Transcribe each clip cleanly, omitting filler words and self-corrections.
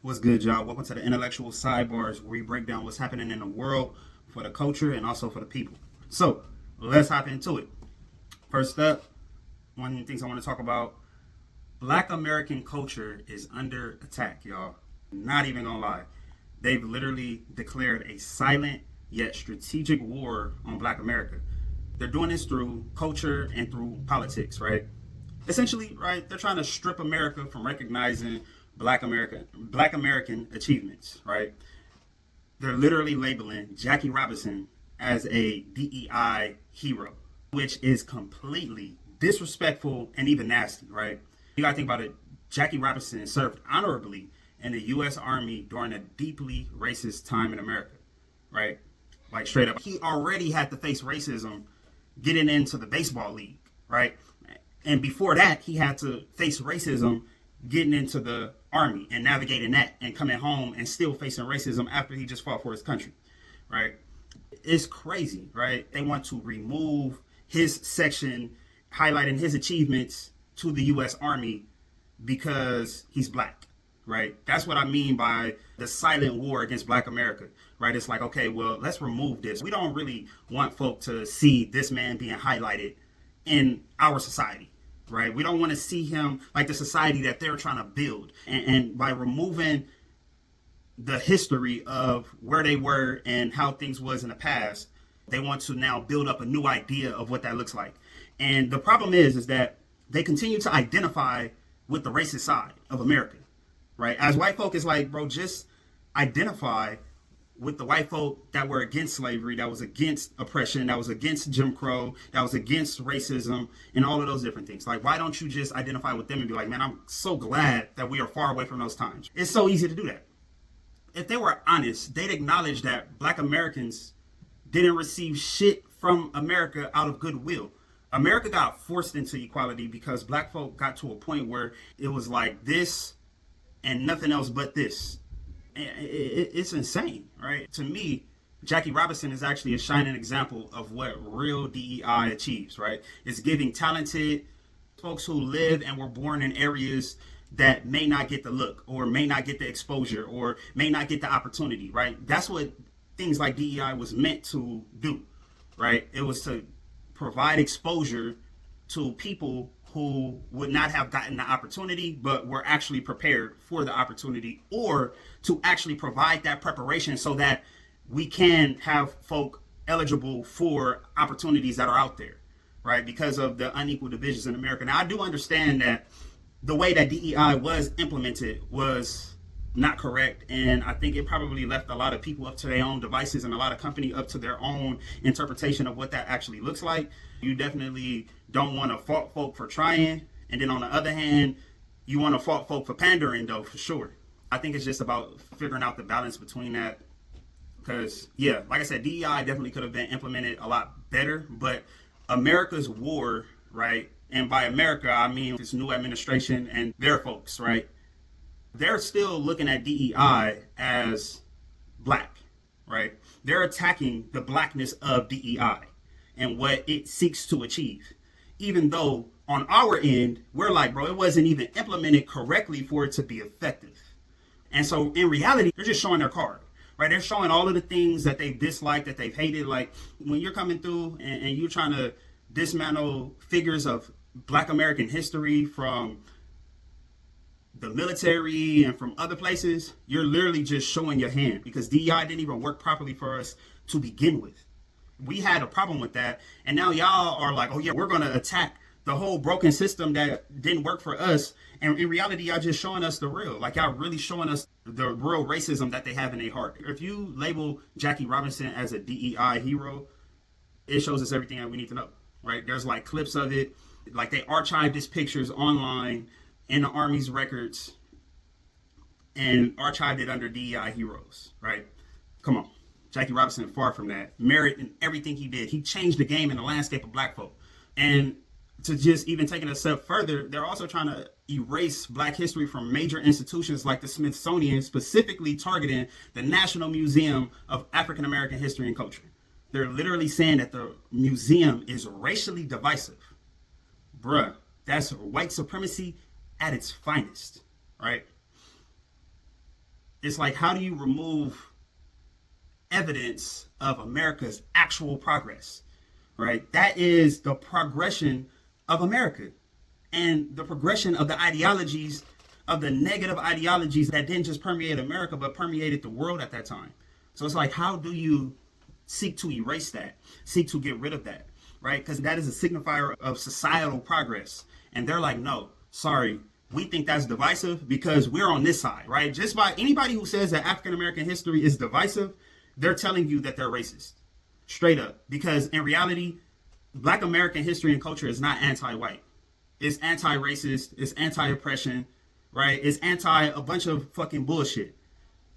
What's good, y'all? Welcome to the Intellectual Sidebars, where we break down what's happening in the world for the culture and also for the people. So, let's hop into it. First up, one of the things I want to talk about, Black American culture is under attack, y'all. Not even gonna lie. They've literally declared a silent yet strategic war on Black America. They're doing this through culture and through politics, right? Essentially, right, they're trying to strip America from recognizing Black American achievements, right? They're literally labeling Jackie Robinson as a DEI hero, which is completely disrespectful and even nasty, right? You gotta think about it. Jackie Robinson served honorably in the U.S. Army during a deeply racist time in America, right? Like straight up. He already had to face racism getting into the baseball league, right? And before that, he had to face racism getting into the army and navigating that and coming home and still facing racism after he just fought for his country, right? It's crazy, right? They want to remove his section highlighting his achievements to the U.S. Army because he's Black, right? That's what I mean by the silent war against Black America, right? It's like, okay, well, let's remove this. We don't really want folk to see this man being highlighted in our society, right? We don't want to see him like the society that they're trying to build. And by removing the history of where they were and how things was in the past, they want to now build up a new idea of what that looks like. And the problem is that they continue to identify with the racist side of America, right? As white folk, it's like, bro, just identify with the white folk that were against slavery, that was against oppression, that was against Jim Crow, that was against racism, and all of those different things. Like, why don't you just identify with them and be like, man, I'm so glad that we are far away from those times. It's so easy to do that. If they were honest, they'd acknowledge that Black Americans didn't receive shit from America out of goodwill. America got forced into equality because Black folk got to a point where it was like this and nothing else but this. It's insane, right? To me, Jackie Robinson is actually a shining example of what real DEI achieves, right? It's giving talented folks who live and were born in areas that may not get the look or may not get the exposure or may not get the opportunity, right? That's what things like DEI was meant to do, right? It was to provide exposure to people who would not have gotten the opportunity, but were actually prepared for the opportunity, or to actually provide that preparation so that we can have folk eligible for opportunities that are out there, right? Because of the unequal divisions in America. Now, I do understand that the way that DEI was implemented was not correct, and I think it probably left a lot of people up to their own devices and a lot of company up to their own interpretation of what that actually looks like. You definitely don't want to fault folk for trying, and then on the other hand, you want to fault folk for pandering, though, for sure. I think it's just about figuring out the balance between that, because yeah, like I said, DEI definitely could have been implemented a lot better, but America's war, right, and by America I mean this new administration and their folks, right, they're still looking at DEI as Black, right? They're attacking the Blackness of DEI and what it seeks to achieve. Even though on our end, we're like, bro, it wasn't even implemented correctly for it to be effective. And so in reality, they're just showing their card, right? They're showing all of the things that they've disliked, that they've hated. Like when you're coming through and you're trying to dismantle figures of Black American history from the military and from other places, you're literally just showing your hand, because DEI didn't even work properly for us to begin with. We had a problem with that, and now y'all are like, oh yeah, we're going to attack the whole broken system that didn't work for us. And in reality, y'all just showing us the real, like y'all really showing us the real racism that they have in their heart. If you label Jackie Robinson as a DEI hero, it shows us everything that we need to know, right? There's like clips of it, like they archived his pictures online in the Army's records and archived it under DEI heroes, right? Come on. Jackie Robinson, far from that. Merit in everything he did. He changed the game in the landscape of Black folk. And to just even take it a step further, they're also trying to erase Black history from major institutions like the Smithsonian, specifically targeting the National Museum of African American History and Culture. They're literally saying that the museum is racially divisive. Bruh, that's white supremacy at its finest, right? It's like, how do you remove evidence of America's actual progress, right? That is the progression of America and the progression of the ideologies, of the negative ideologies that didn't just permeate America, but permeated the world at that time. So it's like, how do you seek to erase that, seek to get rid of that, right? Because that is a signifier of societal progress. And they're like, no, sorry, we think that's divisive because we're on this side, right? Just by anybody who says that African American history is divisive, they're telling you that they're racist, straight up. Because in reality, Black American history and culture is not anti-white. It's anti-racist, it's anti-oppression, right? It's anti a bunch of fucking bullshit.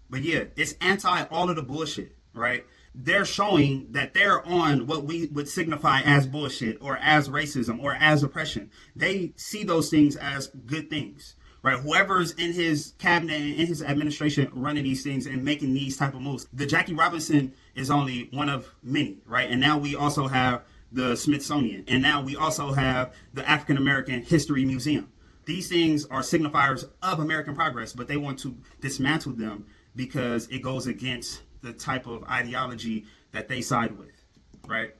But yeah, it's anti all of the bullshit, right? They're showing that they're on what we would signify as bullshit or as racism or as oppression. They see those things as good things, right? Whoever's in his cabinet and in his administration running these things and making these type of moves. The Jackie Robinson is only one of many, right? And now we also have the Smithsonian. And now we also have the African American History Museum. These things are signifiers of American progress, but they want to dismantle them because it goes against the type of ideology that they side with, right?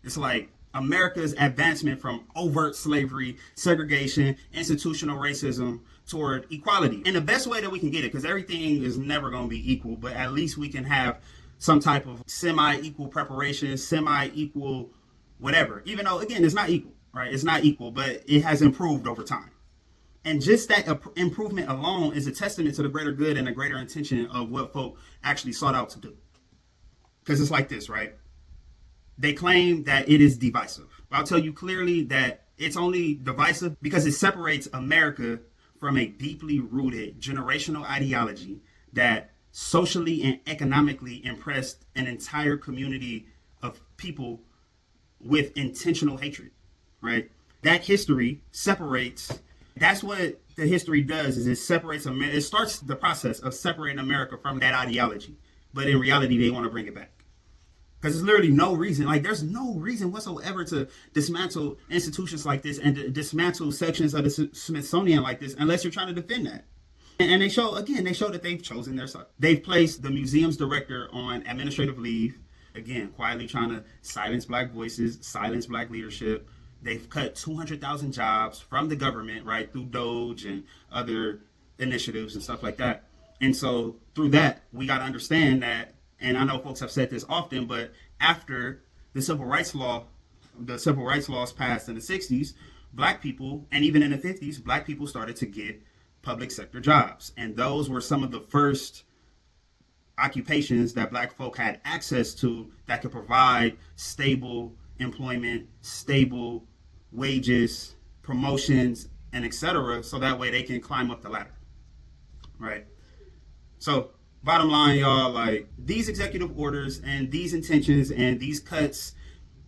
It's like America's advancement from overt slavery, segregation, institutional racism toward equality. And the best way that we can get it, because everything is never going to be equal, but at least we can have some type of semi-equal preparation, semi-equal whatever. Even though, again, it's not equal, right? It's not equal, but it has improved over time. And just that improvement alone is a testament to the greater good and the greater intention of what folk actually sought out to do. Because it's like this, right? They claim that it is divisive. I'll tell you clearly that it's only divisive because it separates America from a deeply rooted generational ideology that socially and economically impressed an entire community of people with intentional hatred, right? That history separates. That's what the history does, is it separates America. It starts the process of separating America from that ideology. But in reality, they want to bring it back. Because there's literally no reason, like there's no reason whatsoever to dismantle institutions like this and to dismantle sections of the Smithsonian like this unless you're trying to defend that. And they show that they've chosen their side. They've placed the museum's director on administrative leave, again, quietly trying to silence Black voices, silence Black leadership. They've cut 200,000 jobs from the government, right, through Doge and other initiatives and stuff like that. And so through that, we got to understand that, and I know folks have said this often, but after the civil rights laws passed in the 60s, Black people, and even in the 50s, Black people started to get public sector jobs. And those were some of the first occupations that Black folk had access to that could provide stable employment, stable wages, promotions, and etc. So that way they can climb up the ladder, right? So bottom line, y'all, like these executive orders and these intentions and these cuts,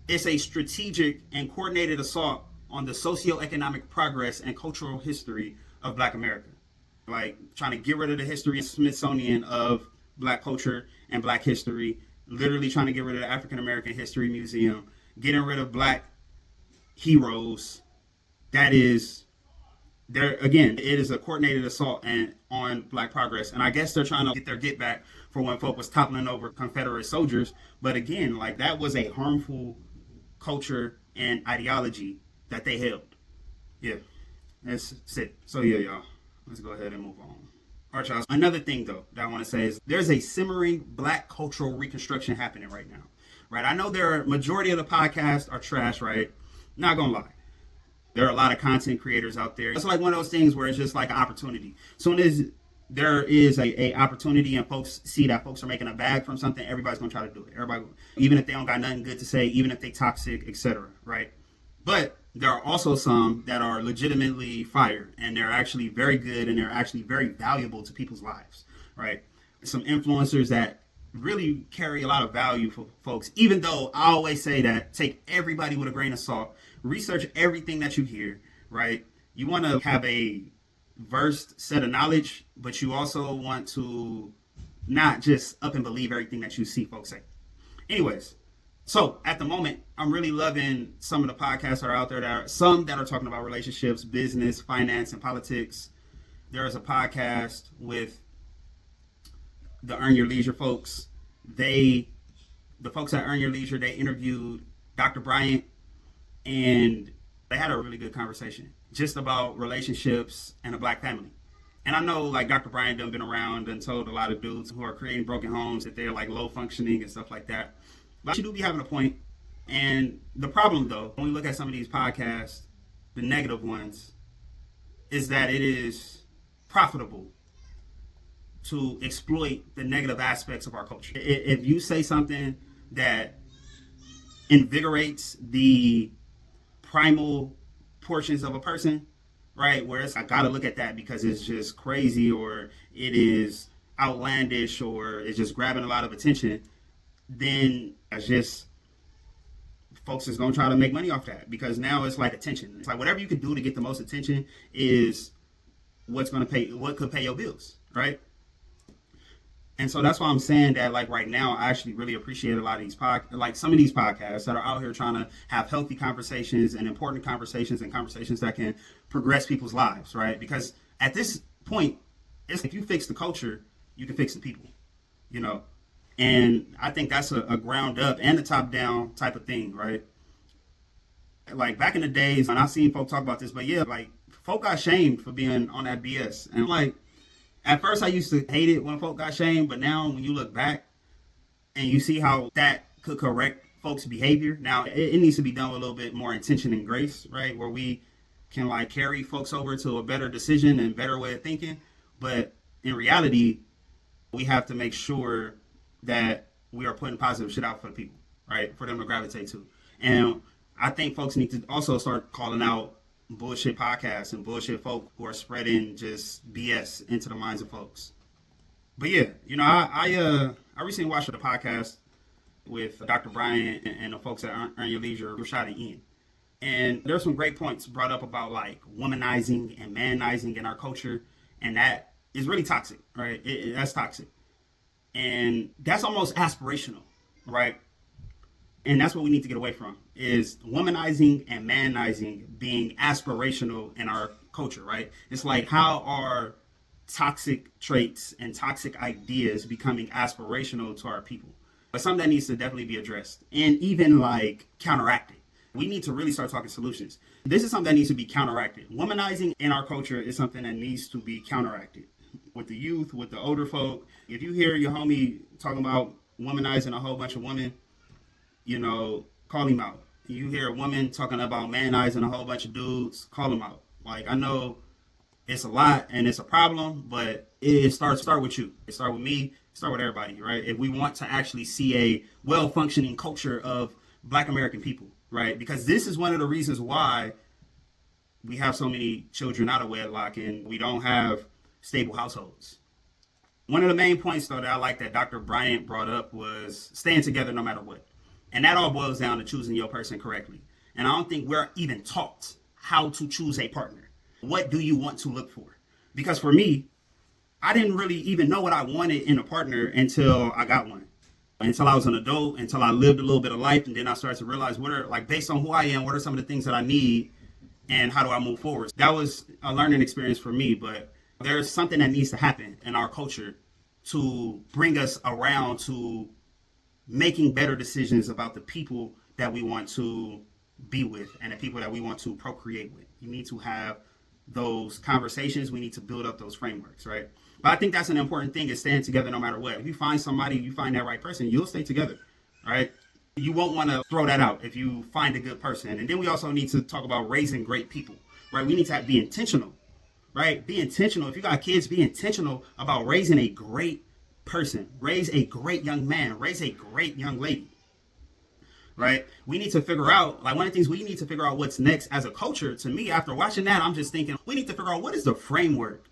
it's a strategic and coordinated assault on the socioeconomic progress and cultural history of Black America. Like trying to get rid of the history and Smithsonian of Black culture and Black history, literally trying to get rid of the African American History Museum, getting rid of Black heroes. That is, there again, it is a coordinated assault on Black progress. And I guess they're trying to get their get back for when folk was toppling over Confederate soldiers. But again, like that was a harmful culture and ideology that they held. Yeah, that's it. So yeah, y'all, let's go ahead and move on. All right, y'all. Another thing though that I want to say is there's a simmering Black cultural reconstruction happening right now. Right, I know majority of the podcasts are trash, right? Not gonna lie. There are a lot of content creators out there. It's like one of those things where it's just like an opportunity. Soon as there is a opportunity and folks see that folks are making a bag from something, everybody's gonna try to do it. Everybody, even if they don't got nothing good to say, even if they toxic, etc. Right? But there are also some that are legitimately fire and they're actually very good and they're actually very valuable to people's lives. Right? Some influencers that really carry a lot of value for folks, even though I always say that take everybody with a grain of salt, research everything that you hear, right? You want to have a versed set of knowledge, but you also want to not just up and believe everything that you see folks say. Anyways, so at the moment, I'm really loving some of the podcasts that are out there some that are talking about relationships, business, finance, and politics. There is a podcast with the Earn Your Leisure folks, the folks at Earn Your Leisure, they interviewed Dr. Bryant, and they had a really good conversation just about relationships and a black family. And I know like Dr. Bryant done been around and told a lot of dudes who are creating broken homes that they're like low functioning and stuff like that. But she do be having a point. And the problem though, when we look at some of these podcasts, the negative ones, is that it is profitable to exploit the negative aspects of our culture. If you say something that invigorates the primal portions of a person, right, where it's I gotta look at that because it's just crazy or it is outlandish or it's just grabbing a lot of attention, then it's just folks is gonna try to make money off that because now it's like attention. It's like whatever you can do to get the most attention is what could pay your bills, right? And so that's why I'm saying that like right now, I actually really appreciate a lot of these like some of these podcasts that are out here trying to have healthy conversations and important conversations and conversations that can progress people's lives, right? Because at this point, it's if you fix the culture, you can fix the people, you know? And I think that's a ground up and a top down type of thing, right? Like back in the days, and I've seen folk talk about this, but yeah, like folk got shamed for being on that BS. And like, at first I used to hate it when folk got shamed, but now when you look back and you see how that could correct folks' behavior, now it needs to be done with a little bit more intention and grace, right? Where we can like carry folks over to a better decision and better way of thinking. But in reality, we have to make sure that we are putting positive shit out for the people, right? For them to gravitate to. And I think folks need to also start calling out bullshit podcasts and bullshit folk who are spreading just BS into the minds of folks. But yeah, you know, I recently watched a podcast with Dr. Bryant and the folks at Earn Your Leisure, Rashad and Ian. And there's some great points brought up about like womanizing and manizing in our culture. And that is really toxic, right? That's toxic. And that's almost aspirational, right? And that's what we need to get away from is womanizing and manizing being aspirational in our culture, right? It's like how are toxic traits and toxic ideas becoming aspirational to our people? But something that needs to definitely be addressed and even like counteracted. We need to really start talking solutions. This is something that needs to be counteracted. Womanizing in our culture is something that needs to be counteracted. With the youth, with the older folk, if you hear your homie talking about womanizing a whole bunch of women, you know, call him out. You hear a woman talking about manizing a whole bunch of dudes, call him out. Like, I know it's a lot and it's a problem, but it start with you. It start with me, start with everybody, right? If we want to actually see a well-functioning culture of Black American people, right? Because this is one of the reasons why we have so many children out of wedlock and we don't have stable households. One of the main points, though, that I like that Dr. Bryant brought up was staying together no matter what. And that all boils down to choosing your person correctly. And I don't think we're even taught how to choose a partner. What do you want to look for? Because for me, I didn't really even know what I wanted in a partner until I got one. Until I was an adult, until I lived a little bit of life. And then I started to realize what are, like, based on who I am, what are some of the things that I need and how do I move forward? That was a learning experience for me. But there's something that needs to happen in our culture to bring us around to making better decisions about the people that we want to be with and the people that we want to procreate with. You need to have those conversations. We need to build up those frameworks, right? But I think that's an important thing is staying together no matter what. If you find somebody, you find that right person, you'll stay together, right? You won't want to throw that out if you find a good person. And then we also need to talk about raising great people, right? We need to be intentional, right? Be intentional. If you got kids, be intentional about raising a great person. Raise a great young man. Raise a great young lady, right? We need to figure out, like one of the things we need to figure out what's next as a culture. To me, after watching that, I'm just thinking we need to figure out what is the framework,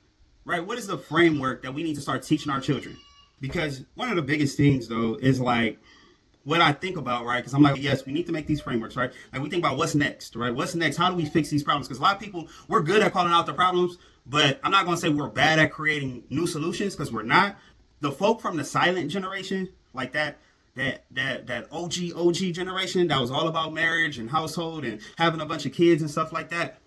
right? What is the framework that we need to start teaching our children? Because one of the biggest things, though, is like what I think about, right? Because I'm like, yes, we need to make these frameworks, right? Like we think about what's next, right? What's next? How do we fix these problems? Because a lot of people, we're good at calling out the problems, but I'm not going to say we're bad at creating new solutions because we're not. The folk from the silent generation, like that OG generation that was all about marriage and household and having a bunch of kids and stuff like that,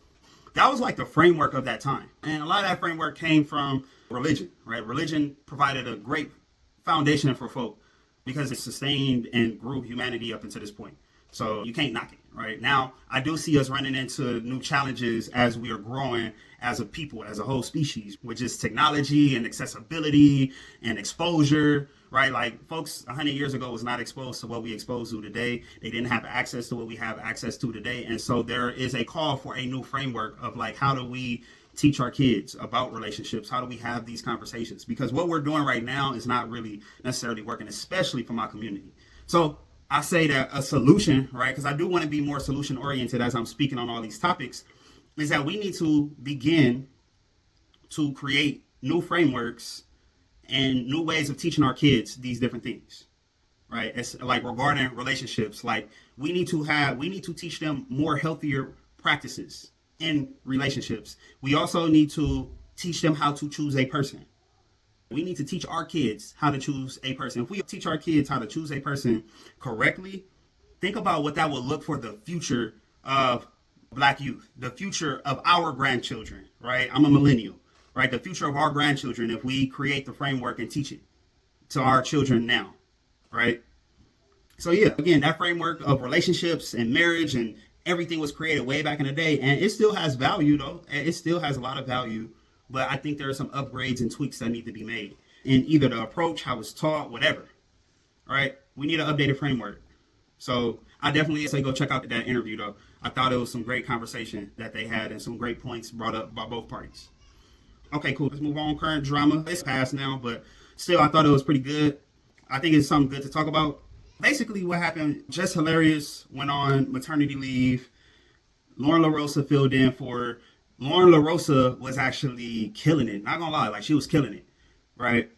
that was like the framework of that time. And a lot of that framework came from religion, right? Religion provided a great foundation for folk because it sustained and grew humanity up until this point. So you can't knock it, right? Now, I do see us running into new challenges as we are growing as a people, as a whole species, which is technology and accessibility and exposure, right? Like folks 100 years ago was not exposed to what we exposed to today. They didn't have access to what we have access to today. And so there is a call for a new framework of like, how do we teach our kids about relationships? How do we have these conversations? Because what we're doing right now is not really necessarily working, especially for my community. So I say that a solution, right, because I do want to be more solution oriented as I'm speaking on all these topics, is that we need to begin to create new frameworks and new ways of teaching our kids these different things, right? It's like regarding relationships, like we need to teach them more healthier practices in relationships. We also need to teach them how to choose a person. We need to teach our kids how to choose a person. If we teach our kids how to choose a person correctly, think about what that will look for the future of Black youth, the future of our grandchildren, right? I'm a millennial, right? The future of our grandchildren, if we create the framework and teach it to our children now, right? So yeah, again, that framework of relationships and marriage and everything was created way back in the day, and it still has value though. It still has a lot of value. But I think there are some upgrades and tweaks that need to be made in either the approach, how it's taught, whatever. All right. We need an updated framework. So I definitely say go check out that interview, though. I thought it was some great conversation that they had and some great points brought up by both parties. Okay, cool. Let's move on. Current drama. It's past now, but still, I thought it was pretty good. I think it's something good to talk about. Basically, what happened, Jess Hilarious went on maternity leave. Lauren LaRosa filled in for her. Lauren LaRosa was actually killing it. Not gonna lie, like she was killing it, right?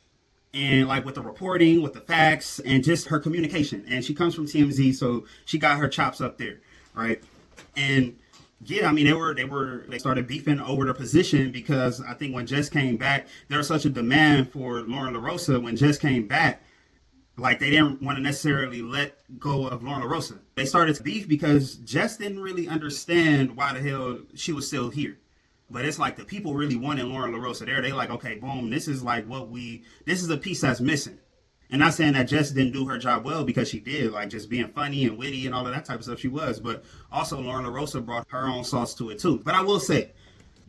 And like with the reporting, with the facts, and just her communication. And she comes from TMZ, so she got her chops up there, right? And yeah, I mean they started beefing over the position because I think when Jess came back, there was such a demand for Lauren LaRosa. When Jess came back, like they didn't want to necessarily let go of Lauren LaRosa. They started to beef because Jess didn't really understand why the hell she was still here. But it's like the people really wanted Lauren LaRosa there. They like, okay, boom, this is like this is a piece that's missing. And not saying that Jess didn't do her job well, because she did, like just being funny and witty and all of that type of stuff she was. But also Lauren LaRosa brought her own sauce to it too. But I will say,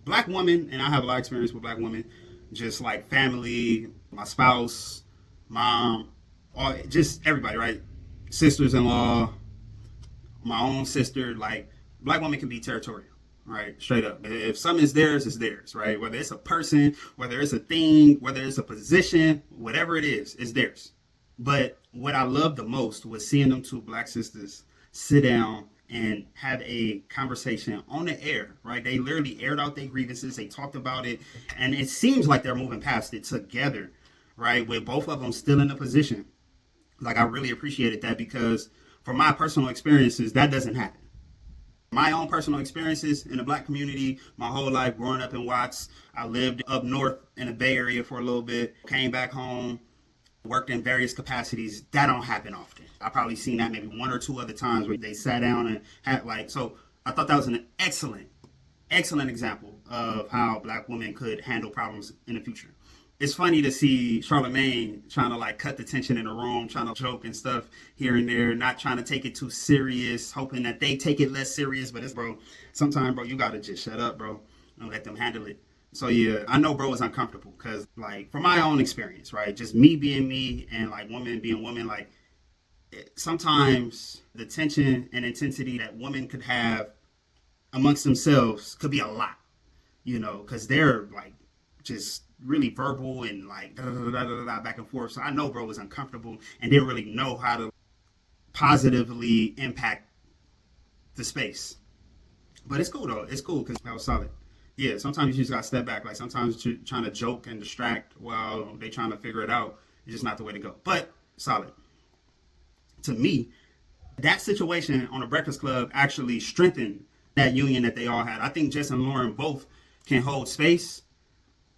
Black women, and I have a lot of experience with Black women, just like family, my spouse, mom, just everybody, right? Sisters-in-law, my own sister, like Black women can be territorial. Right, straight up. If something is theirs, it's theirs, right? Whether it's a person, whether it's a thing, whether it's a position, whatever it is, it's theirs. But what I loved the most was seeing them two Black sisters sit down and have a conversation on the air, right? They literally aired out their grievances. They talked about it. And it seems like they're moving past it together, right? With both of them still in the position. Like, I really appreciated that because from my personal experiences, that doesn't happen. My own personal experiences in the Black community, my whole life growing up in Watts, I lived up north in the Bay Area for a little bit, came back home, worked in various capacities. That don't happen often. I probably seen that maybe one or two other times where they sat down and had so I thought that was an excellent example of how Black women could handle problems in the future. It's funny to see Charlemagne trying to like cut the tension in the room, trying to joke and stuff here and there, not trying to take it too serious, hoping that they take it less serious. But it's, bro, sometimes, bro, you got to just shut up, bro, and let them handle it. So, yeah, I know bro is uncomfortable because, like, from my own experience, right, just me being me and, like, women being women, like, sometimes the tension and intensity that women could have amongst themselves could be a lot, you know, because they're, like, just really verbal and like back and forth. So I know bro was uncomfortable and didn't really know how to positively impact the space. But it's cool though. It's cool because that was solid. Yeah, sometimes you just gotta step back. Like sometimes you're trying to joke and distract while they trying to figure it out. It's just not the way to go. But solid. To me, that situation on the Breakfast Club actually strengthened that union that they all had. I think Jess and Lauren both can hold space.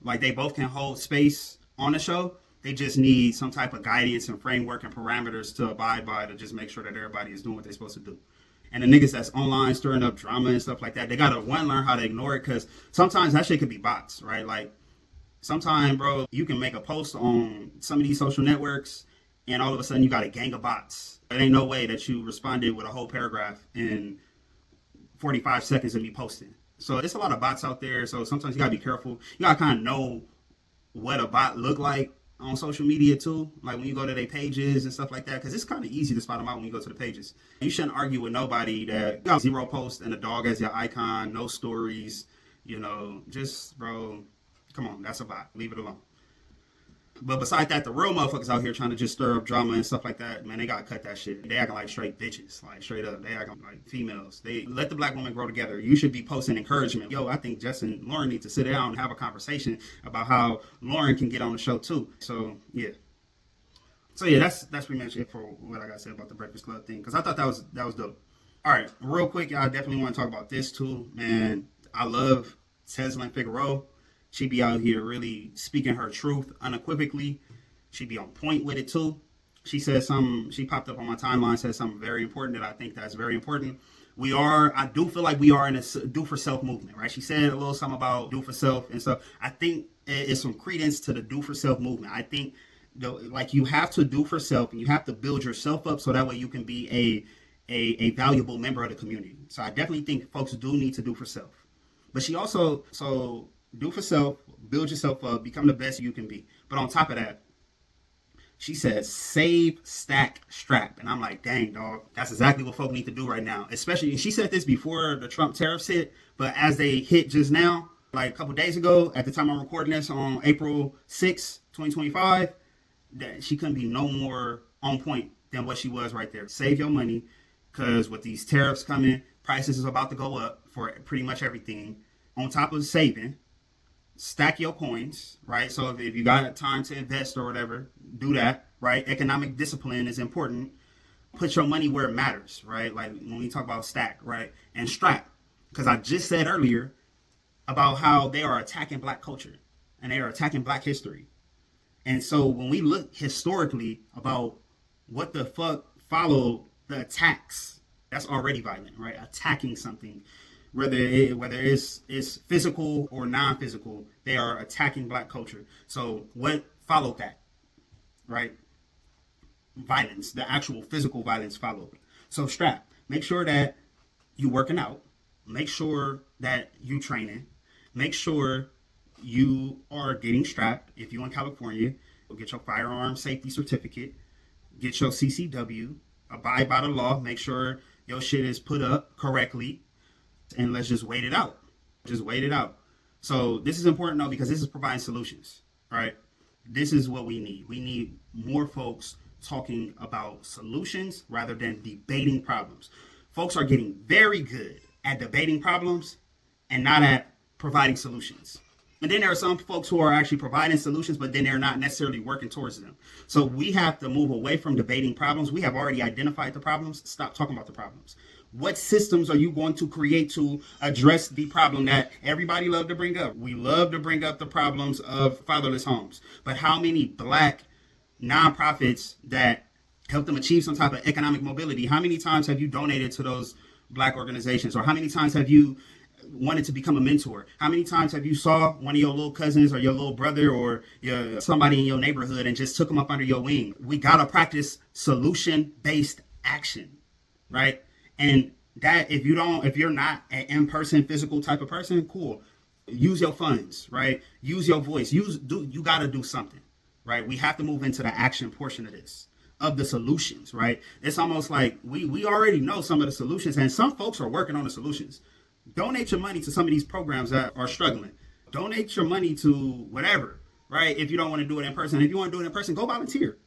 Like they both can hold space on the show. They just need some type of guidance and framework and parameters to abide by to just make sure that everybody is doing what they're supposed to do. And the niggas that's online stirring up drama and stuff like that, they gotta learn how to ignore it because sometimes that shit could be bots, right? Like Sometimes, bro, you can make a post on some of these social networks and all of a sudden you got a gang of bots. There ain't no way that you responded with a whole paragraph in 45 seconds of me posting. So there's a lot of bots out there. So sometimes you gotta be careful. You gotta kind of know what a bot look like on social media too. Like when you go to their pages and stuff like that, because it's kind of easy to spot them out when you go to the pages. You shouldn't argue with nobody that got 0 posts and a dog as your icon, no stories. Just bro, come on, that's a bot. Leave it alone. But besides that, the real motherfuckers out here trying to just stir up drama and stuff like that, man, they gotta cut that shit. They acting like straight bitches, like straight up. They acting like females. They let the black woman grow together. You should be posting encouragement. Yo, I think Jess and Lauren need to sit down and have a conversation about how Lauren can get on the show too. So yeah. That's pretty much it for what I gotta say about the Breakfast Club thing, because I thought that was dope. All right, real quick, y'all definitely want to talk about this too, man. I love Teslin Figueroa. She be out here really speaking her truth unequivocally. She be on point with it too. She said something, she popped up on my timeline, said something very important that I think that's very important. I do feel like we are in a do for self movement, right? She said a little something about do for self and stuff. I think it's some credence to the do for self movement. I think like you have to do for self and you have to build yourself up so that way you can be a valuable member of the community. So I definitely think folks do need to do for self. But she also, do for self, build yourself up, become the best you can be. But on top of that, she says, save, stack, strap. And I'm like, dang, dog, that's exactly what folk need to do right now. Especially, she said this before the Trump tariffs hit, but as they hit just now, like a couple days ago, at the time I'm recording this on April 6, 2025, that she couldn't be no more on point than what she was right there. Save your money, because with these tariffs coming, prices is about to go up for pretty much everything. On top of saving, stack your coins, right? So if you got time to invest or whatever, do that, right? Economic discipline is important. Put your money where it matters, right? Like when we talk about stack, right? And strap, because I just said earlier about how they are attacking black culture and they are attacking black history. And so when we look historically about what the fuck followed the attacks, that's already violent, right? Attacking something. Whether it's physical or non-physical, they are attacking black culture. So what followed that, right? Violence, the actual physical violence followed. So strap, make sure that you working out, make sure that you training, make sure you are getting strapped. If you're in California, get your firearm safety certificate, get your CCW, abide by the law, make sure your shit is put up correctly. And let's just wait it out. Just wait it out. So this is important though, because this is providing solutions, right? This is what we need. We need more folks talking about solutions rather than debating problems. Folks are getting very good at debating problems and not at providing solutions. And then there are some folks who are actually providing solutions, but then they're not necessarily working towards them. So we have to move away from debating problems. We have already identified the problems. Stop talking about the problems. What systems are you going to create to address the problem that everybody love to bring up? We love to bring up the problems of fatherless homes. But how many black nonprofits that help them achieve some type of economic mobility, how many times have you donated to those black organizations? Or how many times have you wanted to become a mentor? How many times have you saw one of your little cousins or your little brother or somebody in your neighborhood and just took them up under your wing? We got to practice solution-based action, right? And that if you're not an in-person physical type of person, cool. Use your funds, right? Use your voice. You got to do something, right? We have to move into the action portion of this, of the solutions, right? It's almost like we already know some of the solutions and some folks are working on the solutions. Donate your money to some of these programs that are struggling. Donate your money to whatever, right? If you don't want to do it in person. If you want to do it in person, go volunteer.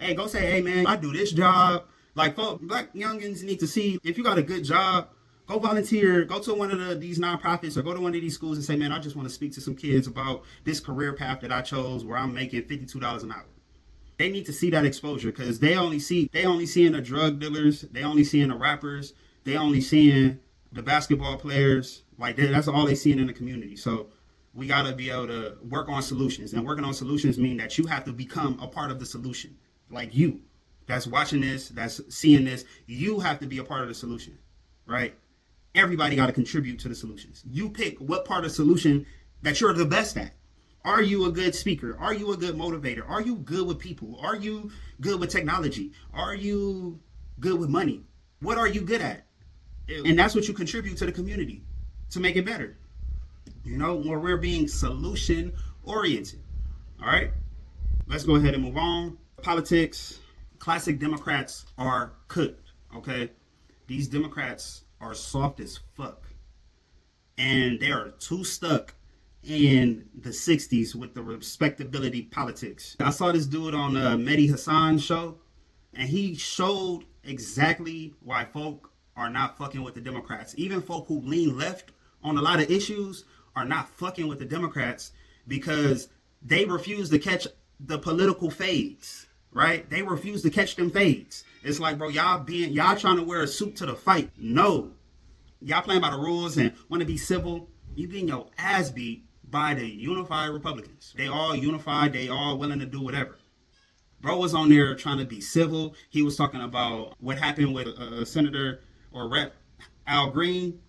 Hey, go say, hey man, I do this job. Like, black youngins need to see, if you got a good job, go volunteer, go to one of these nonprofits or go to one of these schools and say, man, I just want to speak to some kids about this career path that I chose where I'm making $52 an hour. They need to see that exposure because they only seeing the drug dealers, they only seeing the rappers, they only seeing the basketball players. Like, that's all they seeing in the community. So we got to be able to work on solutions. And working on solutions mean that you have to become a part of the solution. Like you. That's watching this, that's seeing this, you have to be a part of the solution, right? Everybody got to contribute to the solutions. You pick what part of the solution that you're the best at. Are you a good speaker? Are you a good motivator? Are you good with people? Are you good with technology? Are you good with money? What are you good at? And that's what you contribute to the community to make it better. You know, where we're being solution oriented. All right, let's go ahead and move on. Politics. Classic Democrats are cooked. Okay, these Democrats are soft as fuck, and they are too stuck in the 60s with the respectability politics. I saw this dude on Mehdi Hassan's show, and he showed exactly why folk are not fucking with the Democrats. Even folk who lean left on a lot of issues are not fucking with the Democrats because they refuse to catch the political fades, right? They refuse to catch them fades. It's like, bro, y'all trying to wear a suit to the fight. No. Y'all playing by the rules and want to be civil. You getting your ass beat by the unified Republicans. They all unified. They all willing to do whatever. Bro was on there trying to be civil. He was talking about what happened with Senator or Rep Al Green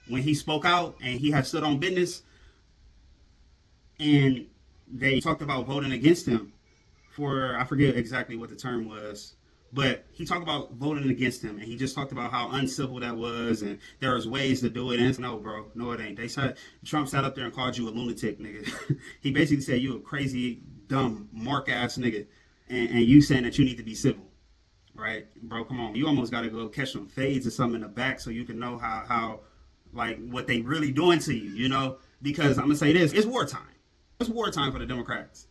when he spoke out and he had stood on business. And they talked about voting against him for, I forget exactly what the term was, but he talked about voting against him, and he just talked about how uncivil that was, and there was ways to do it. And no, bro, no, it ain't. They said Trump sat up there and called you a lunatic, nigga. He basically said you a crazy, dumb, mark ass nigga, and you saying that you need to be civil, right, bro? Come on, you almost got to go catch some fades or something in the back so you can know how like what they really doing to you, you know? Because I'm gonna say this: it's wartime. It's wartime for the Democrats.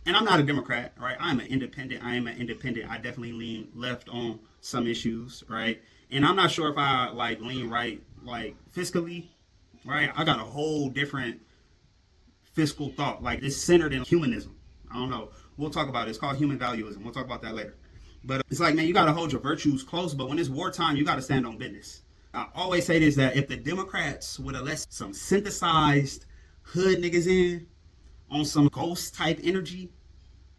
And I'm not a Democrat, right? I'm an independent. I am an independent. I definitely lean left on some issues, right? And I'm not sure if I like lean right, like fiscally, right? I got a whole different fiscal thought. Like it's centered in humanism. I don't know. We'll talk about it. It's called human valuism. We'll talk about that later. But it's like, man, you got to hold your virtues close. But when it's wartime, you got to stand on business. I always say this, that if the Democrats would have let some synthesized hood niggas in, on some ghost type energy,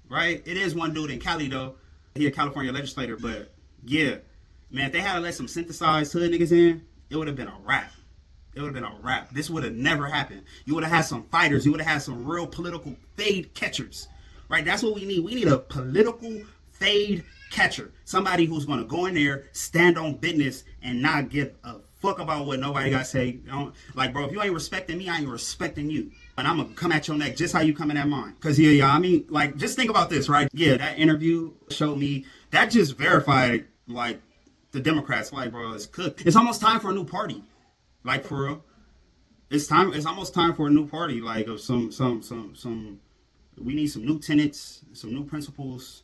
right? It is one dude in Cali though. He a California legislator, but yeah, man, if they had to let some synthesized hood niggas in, it would have been a wrap. It would have been a wrap. This would have never happened. You would have had some fighters. You would have had some real political fade catchers, right? That's what we need. We need a political fade catcher. Somebody who's going to go in there, stand on business, and not give a fuck about what nobody got to say. Like, bro, if you ain't respecting me, I ain't respecting you. And I'm going to come at your neck just how you coming at mine. Because, yeah, I mean, like, just think about this, right? Yeah, that interview showed me, that just verified, like, the Democrats, like, bro, it's cooked. It's almost time for a new party. Like, for real. It's almost time for a new party. Like, of some, we need some new tenets, some new principles,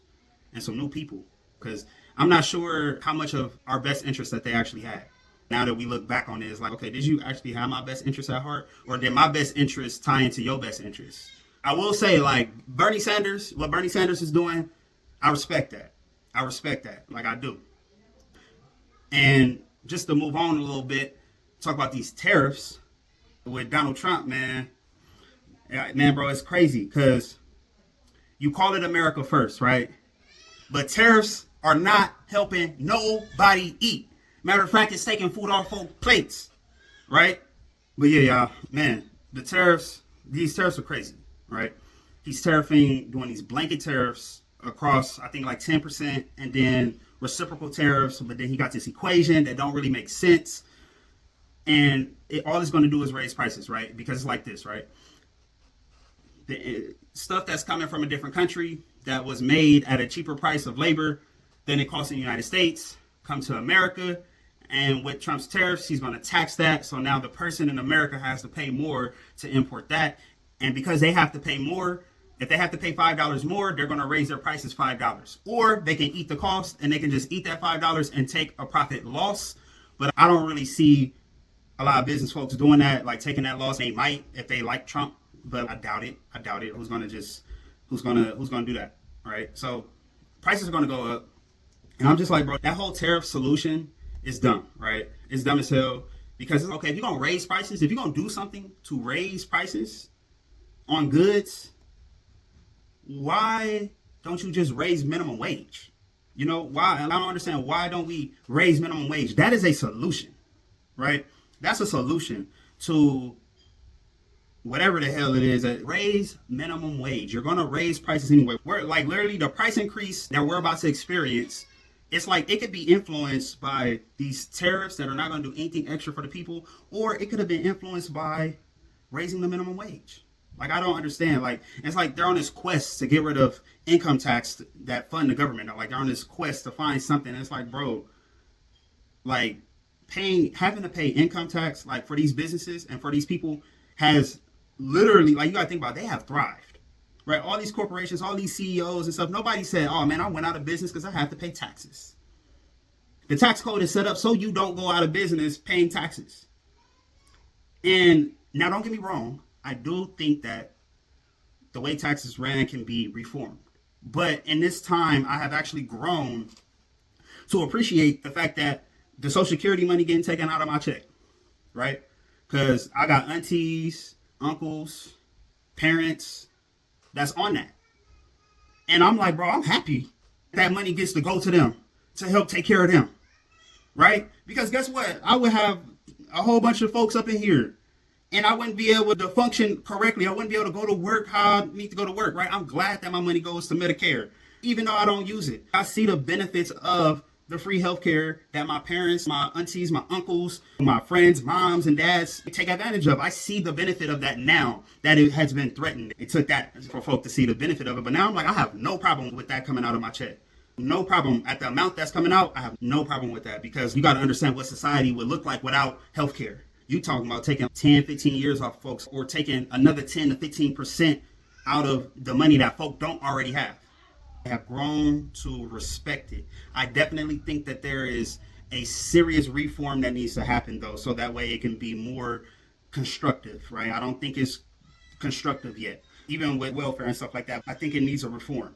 and some new people. Because I'm not sure how much of our best interest that they actually had. Now that we look back on it, it's like, okay, did you actually have my best interest at heart? Or did my best interest tie into your best interest? I will say, like, Bernie Sanders, what Bernie Sanders is doing, I respect that. I respect that. Like, I do. And just to move on a little bit, talk about these tariffs with Donald Trump, man. Man, bro, it's crazy because you call it America first, right? But tariffs are not helping nobody eat. Matter of fact, it's taking food off folks' plates, right? But yeah, y'all, man, these tariffs are crazy, right? He's doing these blanket tariffs across, I think, like 10%, and then reciprocal tariffs, but then he got this equation that don't really make sense. And all it's going to do is raise prices, right? Because it's like this, right? The stuff that's coming from a different country that was made at a cheaper price of labor than it costs in the United States come to America. And with Trump's tariffs, he's going to tax that. So now the person in America has to pay more to import that. And because they have to pay more, if they have to pay $5 more, they're going to raise their prices $5. Or they can eat the cost and they can just eat that $5 and take a profit loss. But I don't really see a lot of business folks doing that, like taking that loss. They might if they like Trump, but I doubt it. Who's going to do that, right? So prices are going to go up. And I'm just like, bro, that whole tariff solution is dumb, right? It's dumb as hell because it's okay if you're going to raise prices, if you're going to do something to raise prices on goods, why don't you just raise minimum wage? You know, why? And I don't understand, why don't we raise minimum wage? That is a solution, right? That's a solution to whatever the hell it is, raise minimum wage. You're going to raise prices anyway. We're like literally the price increase that we're about to experience. It's like it could be influenced by these tariffs that are not going to do anything extra for the people, or it could have been influenced by raising the minimum wage. Like, I don't understand. Like, it's like they're on this quest to get rid of income tax that fund the government. Like, they're on this quest to find something. And it's like, bro, like having to pay income tax, like for these businesses and for these people has literally, like, you got to think about it, they have thrived, right? All these corporations, all these CEOs and stuff, nobody said, oh man, I went out of business because I have to pay taxes. The tax code is set up so you don't go out of business paying taxes. And now, don't get me wrong, I do think that the way taxes ran can be reformed. But in this time, I have actually grown to appreciate the fact that the Social Security money getting taken out of my check, right? Because I got aunties, uncles, parents that's on that. And I'm like, bro, I'm happy that money gets to go to them to help take care of them, right? Because guess what? I would have a whole bunch of folks up in here and I wouldn't be able to function correctly. I wouldn't be able to go to work how I need to go to work, right? I'm glad that my money goes to Medicare, even though I don't use it. I see the benefits of the free healthcare that my parents, my aunties, my uncles, my friends, moms and dads take advantage of. I see the benefit of that now that it has been threatened. It took that for folk to see the benefit of it. But now I'm like, I have no problem with that coming out of my check. No problem. At the amount that's coming out, I have no problem with that, because you got to understand what society would look like without healthcare. You talking about taking 10, 15 years off folks, or taking another 10 to 15% out of the money that folk don't already have. Have grown to respect it. I definitely think that there is a serious reform that needs to happen, though, so that way it can be more constructive, right? I don't think it's constructive yet, even with welfare and stuff like that. I think it needs a reform.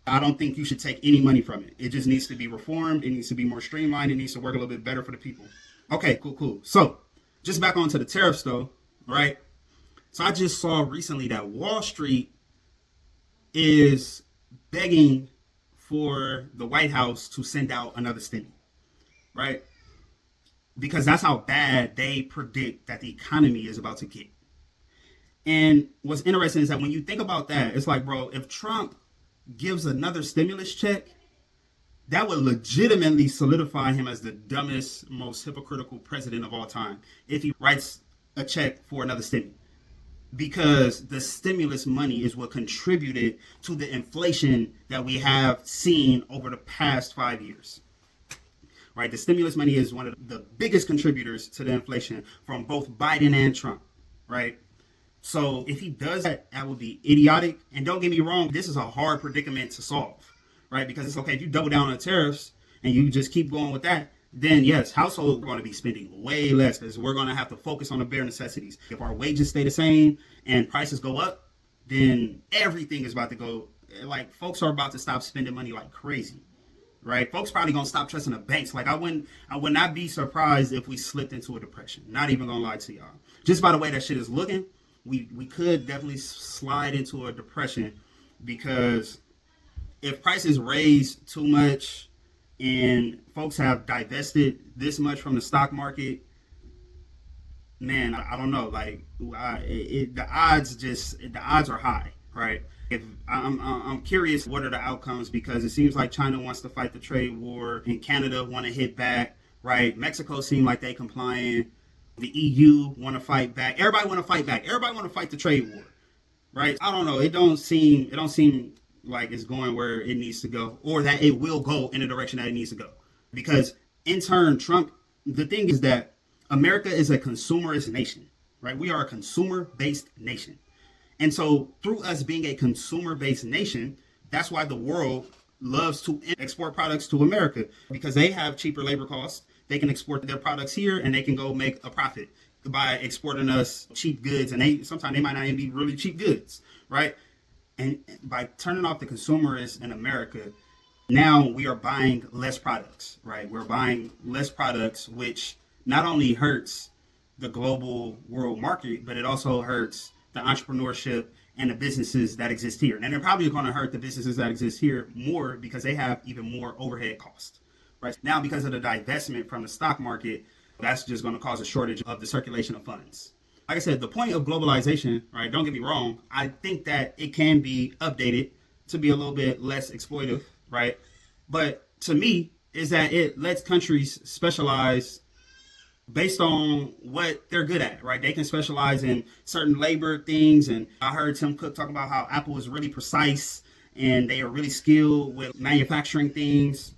I don't think you should take any money from it. It just needs to be reformed. It needs to be more streamlined. It needs to work a little bit better for the people. Okay, cool. So just back onto the tariffs, though, right? So I just saw recently that Wall Street is begging for the White House to send out another stimmy, right? Because that's how bad they predict that the economy is about to get. And what's interesting is that when you think about that, it's like, bro, if Trump gives another stimulus check, that would legitimately solidify him as the dumbest, most hypocritical president of all time if he writes a check for another stimulus. Because the stimulus money is what contributed to the inflation that we have seen over the past 5 years. Right? The stimulus money is one of the biggest contributors to the inflation from both Biden and Trump. Right? So if he does that, that would be idiotic. And don't get me wrong, this is a hard predicament to solve. Right? Because it's okay if you double down on tariffs and you just keep going with that, then yes, households are going to be spending way less, because we're going to have to focus on the bare necessities. If our wages stay the same and prices go up, then everything is about to go. Like, folks are about to stop spending money like crazy, right? Folks probably going to stop trusting the banks. Like, I would not be surprised if we slipped into a depression. Not even going to lie to y'all. Just by the way that shit is looking, we could definitely slide into a depression, because if prices raise too much and folks have divested this much from the stock market, man, I don't know. Like, the odds are high, right? If I'm curious, what are the outcomes? Because it seems like China wants to fight the trade war, and Canada want to hit back, right? Mexico seem like they complying. The EU want to fight back. Everybody want to fight back. Everybody want to fight the trade war, right? I don't know. It don't seem like it's going where it needs to go, or that it will go in the direction that it needs to go. Because in turn, Trump, the thing is that America is a consumerist nation, right? We are a consumer-based nation. And so through us being a consumer-based nation, that's why the world loves to export products to America, because they have cheaper labor costs. They can export their products here and they can go make a profit by exporting us cheap goods. And sometimes they might not even be really cheap goods, right? And by turning off the consumerists in America, now we are buying less products, right? We're buying less products, which not only hurts the global world market, but it also hurts the entrepreneurship and the businesses that exist here. And they're probably going to hurt the businesses that exist here more, because they have even more overhead costs, right? Now, because of the divestment from the stock market, that's just going to cause a shortage of the circulation of funds, Like I said, the point of globalization, right? Don't get me wrong. I think that it can be updated to be a little bit less exploitive, right? But to me, is that it lets countries specialize based on what they're good at, right? They can specialize in certain labor things. And I heard Tim Cook talk about how Apple is really precise and they are really skilled with manufacturing things.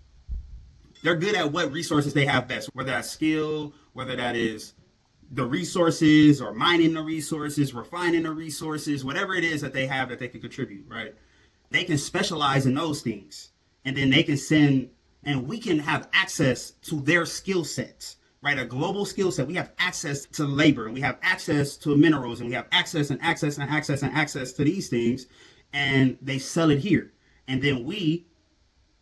They're good at what resources they have best, whether that's skill, whether that is the resources or mining the resources, refining the resources, whatever it is that they have that they can contribute, right? They can specialize in those things. And then they can send, and we can have access to their skill sets, right? A global skill set. We have access to labor, and we have access to minerals, and we have access and access and access and access to these things. And they sell it here. And then we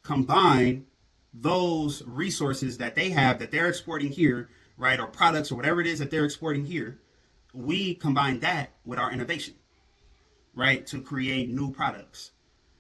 combine those resources that they have that they're exporting here, right, or products or whatever it is that they're exporting here, we combine that with our innovation, right, to create new products.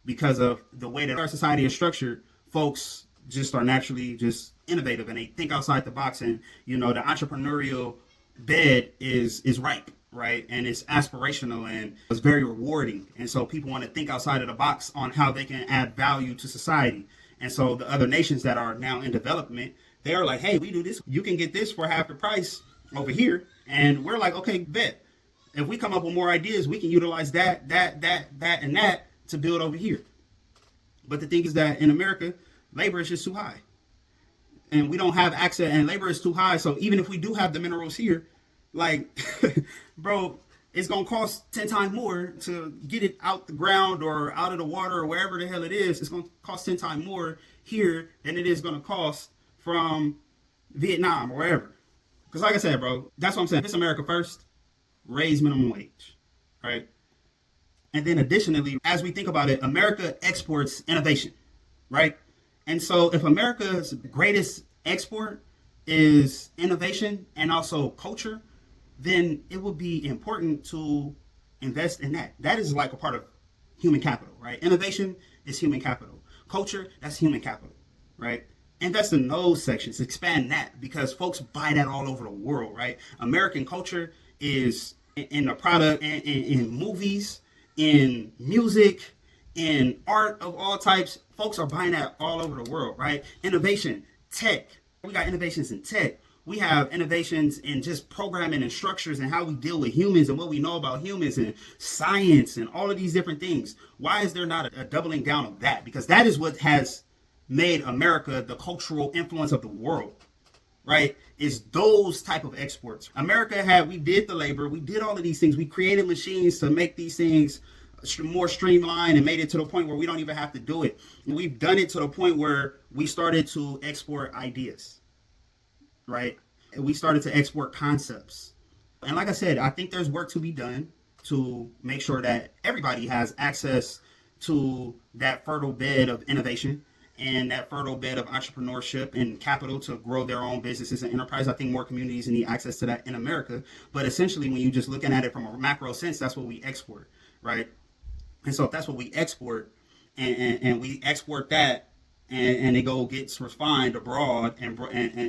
Because of the way that our society is structured, folks just are naturally just innovative and they think outside the box, and the entrepreneurial bed is ripe, right, and it's aspirational and it's very rewarding, and so people want to think outside of the box on how they can add value to society. And so the other nations that are now in development, they are like, hey, we do this. You can get this for half the price over here. And we're like, okay, bet. If we come up with more ideas, we can utilize that, and that to build over here. But the thing is that in America, labor is just too high. And we don't have access, and labor is too high. So even if we do have the minerals here, like, bro, it's going to cost 10 times more to get it out the ground or out of the water or wherever the hell it is. It's going to cost 10 times more here than it is going to cost from Vietnam or wherever. Because like I said, bro, that's what I'm saying. If it's America first, raise minimum wage, right? And then additionally, as we think about it, America exports innovation, right? And so if America's greatest export is innovation and also culture, then it would be important to invest in that. That is like a part of human capital, right? Innovation is human capital. Culture, that's human capital, right? Invest in those sections, expand that, because folks buy that all over the world, right? American culture is in the product, in movies, in music, in art of all types. Folks are buying that all over the world, right? Innovation, tech. We got innovations in tech. We have innovations in just programming and structures and how we deal with humans and what we know about humans and science and all of these different things. Why is there not a doubling down of that? Because that is what has made America the cultural influence of the world, right? Is those type of exports. We did the labor, we did all of these things. We created machines to make these things more streamlined and made it to the point where we don't even have to do it. We've done it to the point where we started to export ideas, right? We started to export concepts. And like I said, I think there's work to be done to make sure that everybody has access to that fertile bed of innovation and that fertile bed of entrepreneurship and capital to grow their own businesses and enterprise. I think more communities need access to that in America. But essentially, when you're just looking at it from a macro sense, that's what we export, right? And so if that's what we export, and we export that, and it gets refined abroad and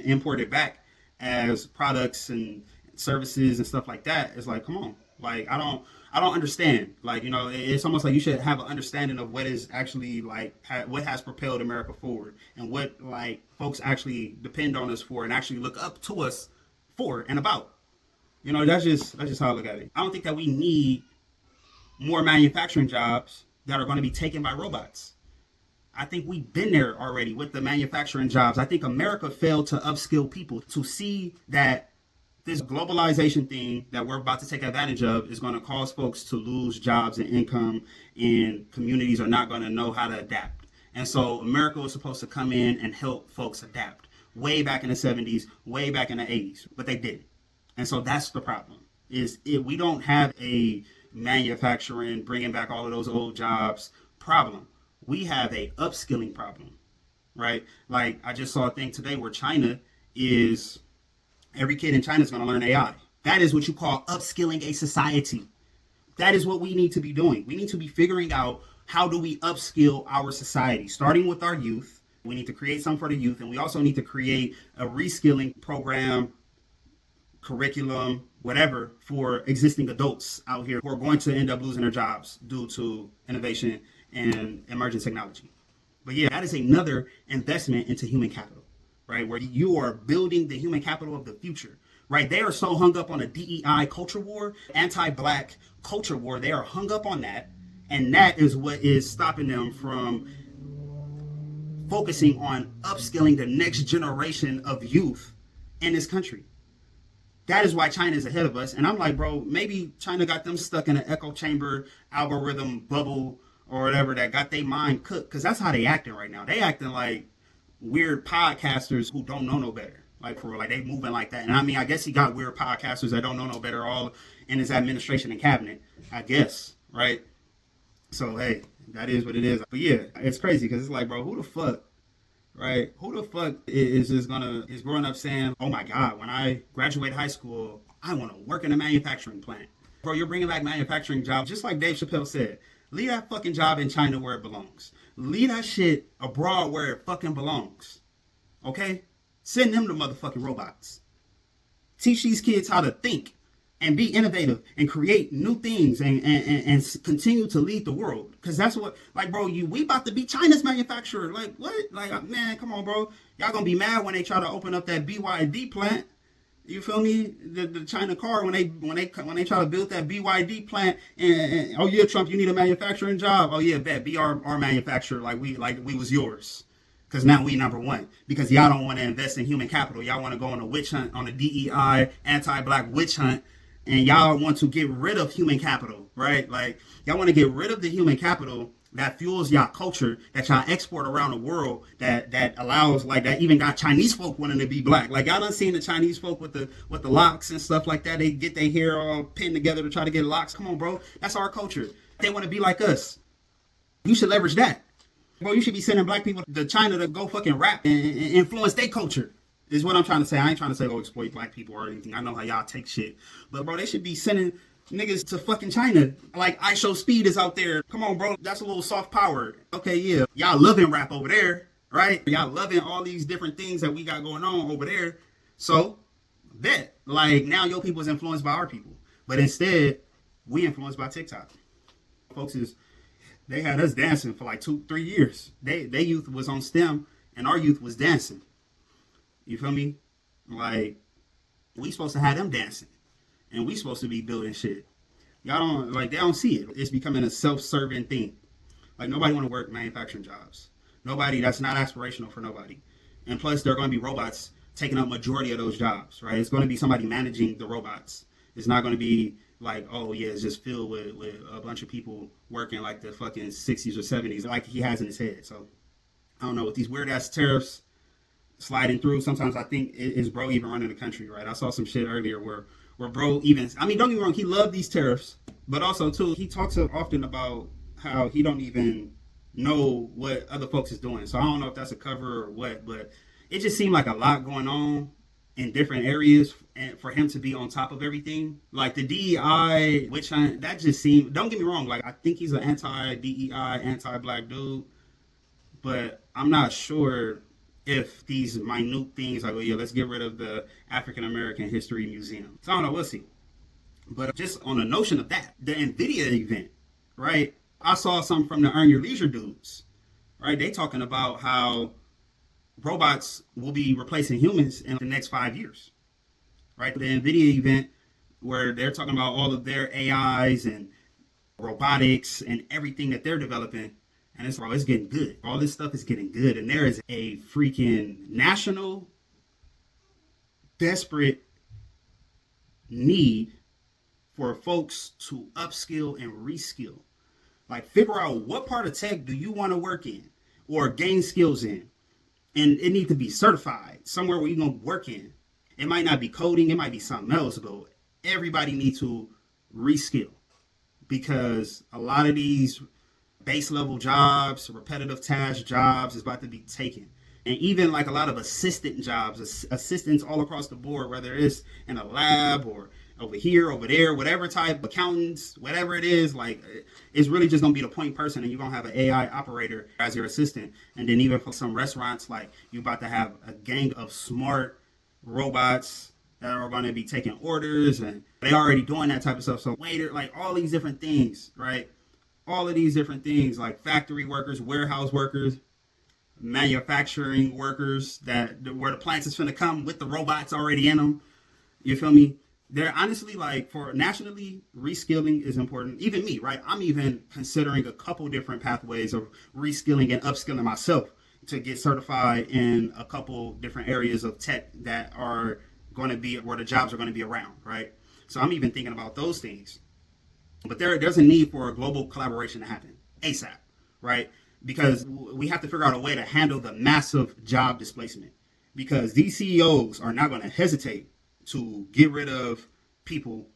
imported back as products and services and stuff like that, it's like, come on, like I don't understand. Like, it's almost like you should have an understanding of what is actually like what has propelled America forward and what like folks actually depend on us for and actually look up to us for and about. That's just how I look at it. I don't think that we need more manufacturing jobs that are going to be taken by robots. I think we've been there already with the manufacturing jobs. I think America failed to upskill people to see that this globalization thing that we're about to take advantage of is going to cause folks to lose jobs and income, and communities are not going to know how to adapt. And so America was supposed to come in and help folks adapt way back in the 70s, way back in the 80s, but they didn't. And so that's the problem, is if we don't have a manufacturing, bringing back all of those old jobs problem. We have a upskilling problem, right? Like I just saw a thing today where every kid in China is going to learn AI. That is what you call upskilling a society. That is what we need to be doing. We need to be figuring out how do we upskill our society, starting with our youth. We need to create something for the youth, and we also need to create a reskilling program curriculum, whatever, for existing adults out here who are going to end up losing their jobs due to innovation and emerging technology. But yeah, that is another investment into human capital, right? Where you are building the human capital of the future, right? They are so hung up on a DEI culture war, anti-black culture war. They are hung up on that. And that is what is stopping them from focusing on upskilling the next generation of youth in this country. That is why China is ahead of us. And I'm like, bro, maybe China got them stuck in an echo chamber algorithm bubble or whatever that got their mind cooked. Because that's how they acting right now. They acting like weird podcasters who don't know no better. Like, for real, like they moving like that. And I mean, I guess he got weird podcasters that don't know no better all in his administration and cabinet, I guess, right? So, hey, that is what it is. But yeah, it's crazy because it's like, bro, who the fuck, right? Who the fuck is growing up saying, oh my God, when I graduate high school, I want to work in a manufacturing plant. Bro, you're bringing back manufacturing jobs. Just like Dave Chappelle said, leave that fucking job in China where it belongs. Leave that shit abroad where it fucking belongs. Okay? Send them the motherfucking robots. Teach these kids how to think and be innovative and create new things and continue to lead the world. Because that's what, like, bro, we about to be China's manufacturer. Like, what? Like, man, come on, bro. Y'all gonna be mad when they try to open up that BYD plant. You feel me? The China car when they try to build that BYD plant and oh yeah, Trump, you need a manufacturing job. Oh yeah, bet, be our manufacturer like we was yours. Because now we number one. Because y'all don't want to invest in human capital. Y'all want to go on a witch hunt, on a DEI, anti-black witch hunt. And y'all want to get rid of human capital, right? Like, y'all want to get rid of the human capital that fuels y'all culture, that y'all export around the world, that allows, like, that even got Chinese folk wanting to be black. Like, y'all done seen the Chinese folk with the locks and stuff like that. They get their hair all pinned together to try to get locks. Come on, bro. That's our culture. They want to be like us. You should leverage that. Bro, you should be sending black people to China to go fucking rap and influence their culture. Is what I'm trying to say. I ain't trying to say, oh, exploit black people or anything. I know how y'all take shit. But, bro, they should be sending niggas to fucking China. Like, I Show Speed is out there. Come on, bro. That's a little soft power. Okay, yeah. Y'all loving rap over there, right? Y'all loving all these different things that we got going on over there. So, bet. Like, now your people is influenced by our people. But instead, we influenced by TikTok. Folks they had us dancing for like 2-3 years. They youth was on STEM, and our youth was dancing. You feel me? Like, we supposed to have them dancing. And we supposed to be building shit. Y'all don't, like, they don't see it. It's becoming a self-serving thing. Like, nobody want to work manufacturing jobs. Nobody, that's not aspirational for nobody. And plus, there are going to be robots taking up majority of those jobs, right? It's going to be somebody managing the robots. It's not going to be like, oh, yeah, it's just filled with a bunch of people working like the fucking 60s or 70s, like he has in his head. So, I don't know, with these weird-ass tariffs sliding through, sometimes I think, is bro even running the country, right? I saw some shit earlier where bro even, I mean, don't get me wrong, he loved these tariffs, but also, too, he talks often about how he don't even know what other folks is doing. So I don't know if that's a cover or what, but it just seemed like a lot going on in different areas and for him to be on top of everything. Like the DEI, which that just seemed, don't get me wrong, like I think he's an anti-DEI, anti-black dude, but I'm not sure if these minute things like, oh yeah, let's get rid of the African American History Museum. So I don't know, we'll see. But just on the notion of that, the NVIDIA event, right? I saw something from the Earn Your Leisure dudes, right? They talking about how robots will be replacing humans in the next 5 years, right? The NVIDIA event where they're talking about all of their AIs and robotics and everything that they're developing. And it's getting good. All this stuff is getting good. And there is a freaking national desperate need for folks to upskill and reskill. Like, figure out what part of tech do you want to work in or gain skills in. And it needs to be certified somewhere where you're going to work in. It might not be coding. It might be something else. But everybody needs to reskill. Because a lot of these base level jobs, repetitive task jobs is about to be taken. And even like a lot of assistant jobs, assistants all across the board, whether it's in a lab or over here, over there, whatever type, accountants, whatever it is, like it's really just gonna be the point person, and you're gonna have an AI operator as your assistant. And then even for some restaurants, like you're about to have a gang of smart robots that are going to be taking orders, and they already doing that type of stuff. So waiter, like all these different things, right? All of these different things, like factory workers, warehouse workers, manufacturing workers, that where the plants is finna come with the robots already in them. You feel me? They're honestly, like, for nationally, reskilling is important. Even me, right? I'm even considering a couple different pathways of reskilling and upskilling myself to get certified in a couple different areas of tech that are going to be where the jobs are going to be around, right? So I'm even thinking about those things. But there's a need for a global collaboration to happen ASAP, right? Because we have to figure out a way to handle the massive job displacement. Because these CEOs are not going to hesitate to get rid of people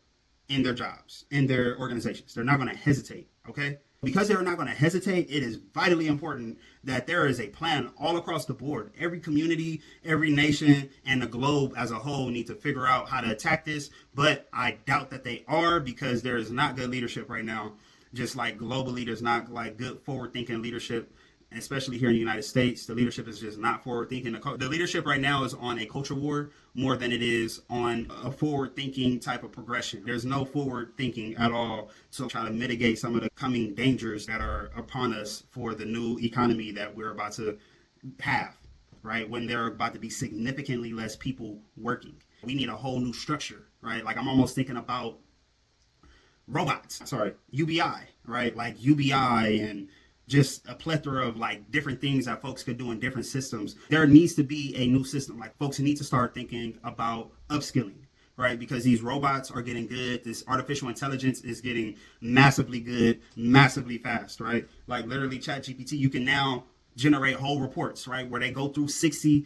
in their jobs, in their organizations. They're not going to hesitate, okay? Because they're not going to hesitate, it is vitally important that there is a plan all across the board. Every community, every nation, and the globe as a whole need to figure out how to attack this. But I doubt that they are, because there is not good leadership right now. Just like globally, there's not like good forward-thinking leadership, especially here in the United States. The leadership is just not forward-thinking. The leadership right now is on a culture war more than it is on a forward-thinking type of progression. There's no forward-thinking at all to try to mitigate some of the coming dangers that are upon us for the new economy that we're about to have, right? When there are about to be significantly less people working. We need a whole new structure, right? Like, I'm almost thinking about UBI, right? Like UBI and just a plethora of like different things that folks could do in different systems. There needs to be a new system. Like, folks need to start thinking about upskilling, right? Because these robots are getting good. This artificial intelligence is getting massively good, massively fast, right? Like literally ChatGPT, you can now generate whole reports, right? Where they go through 60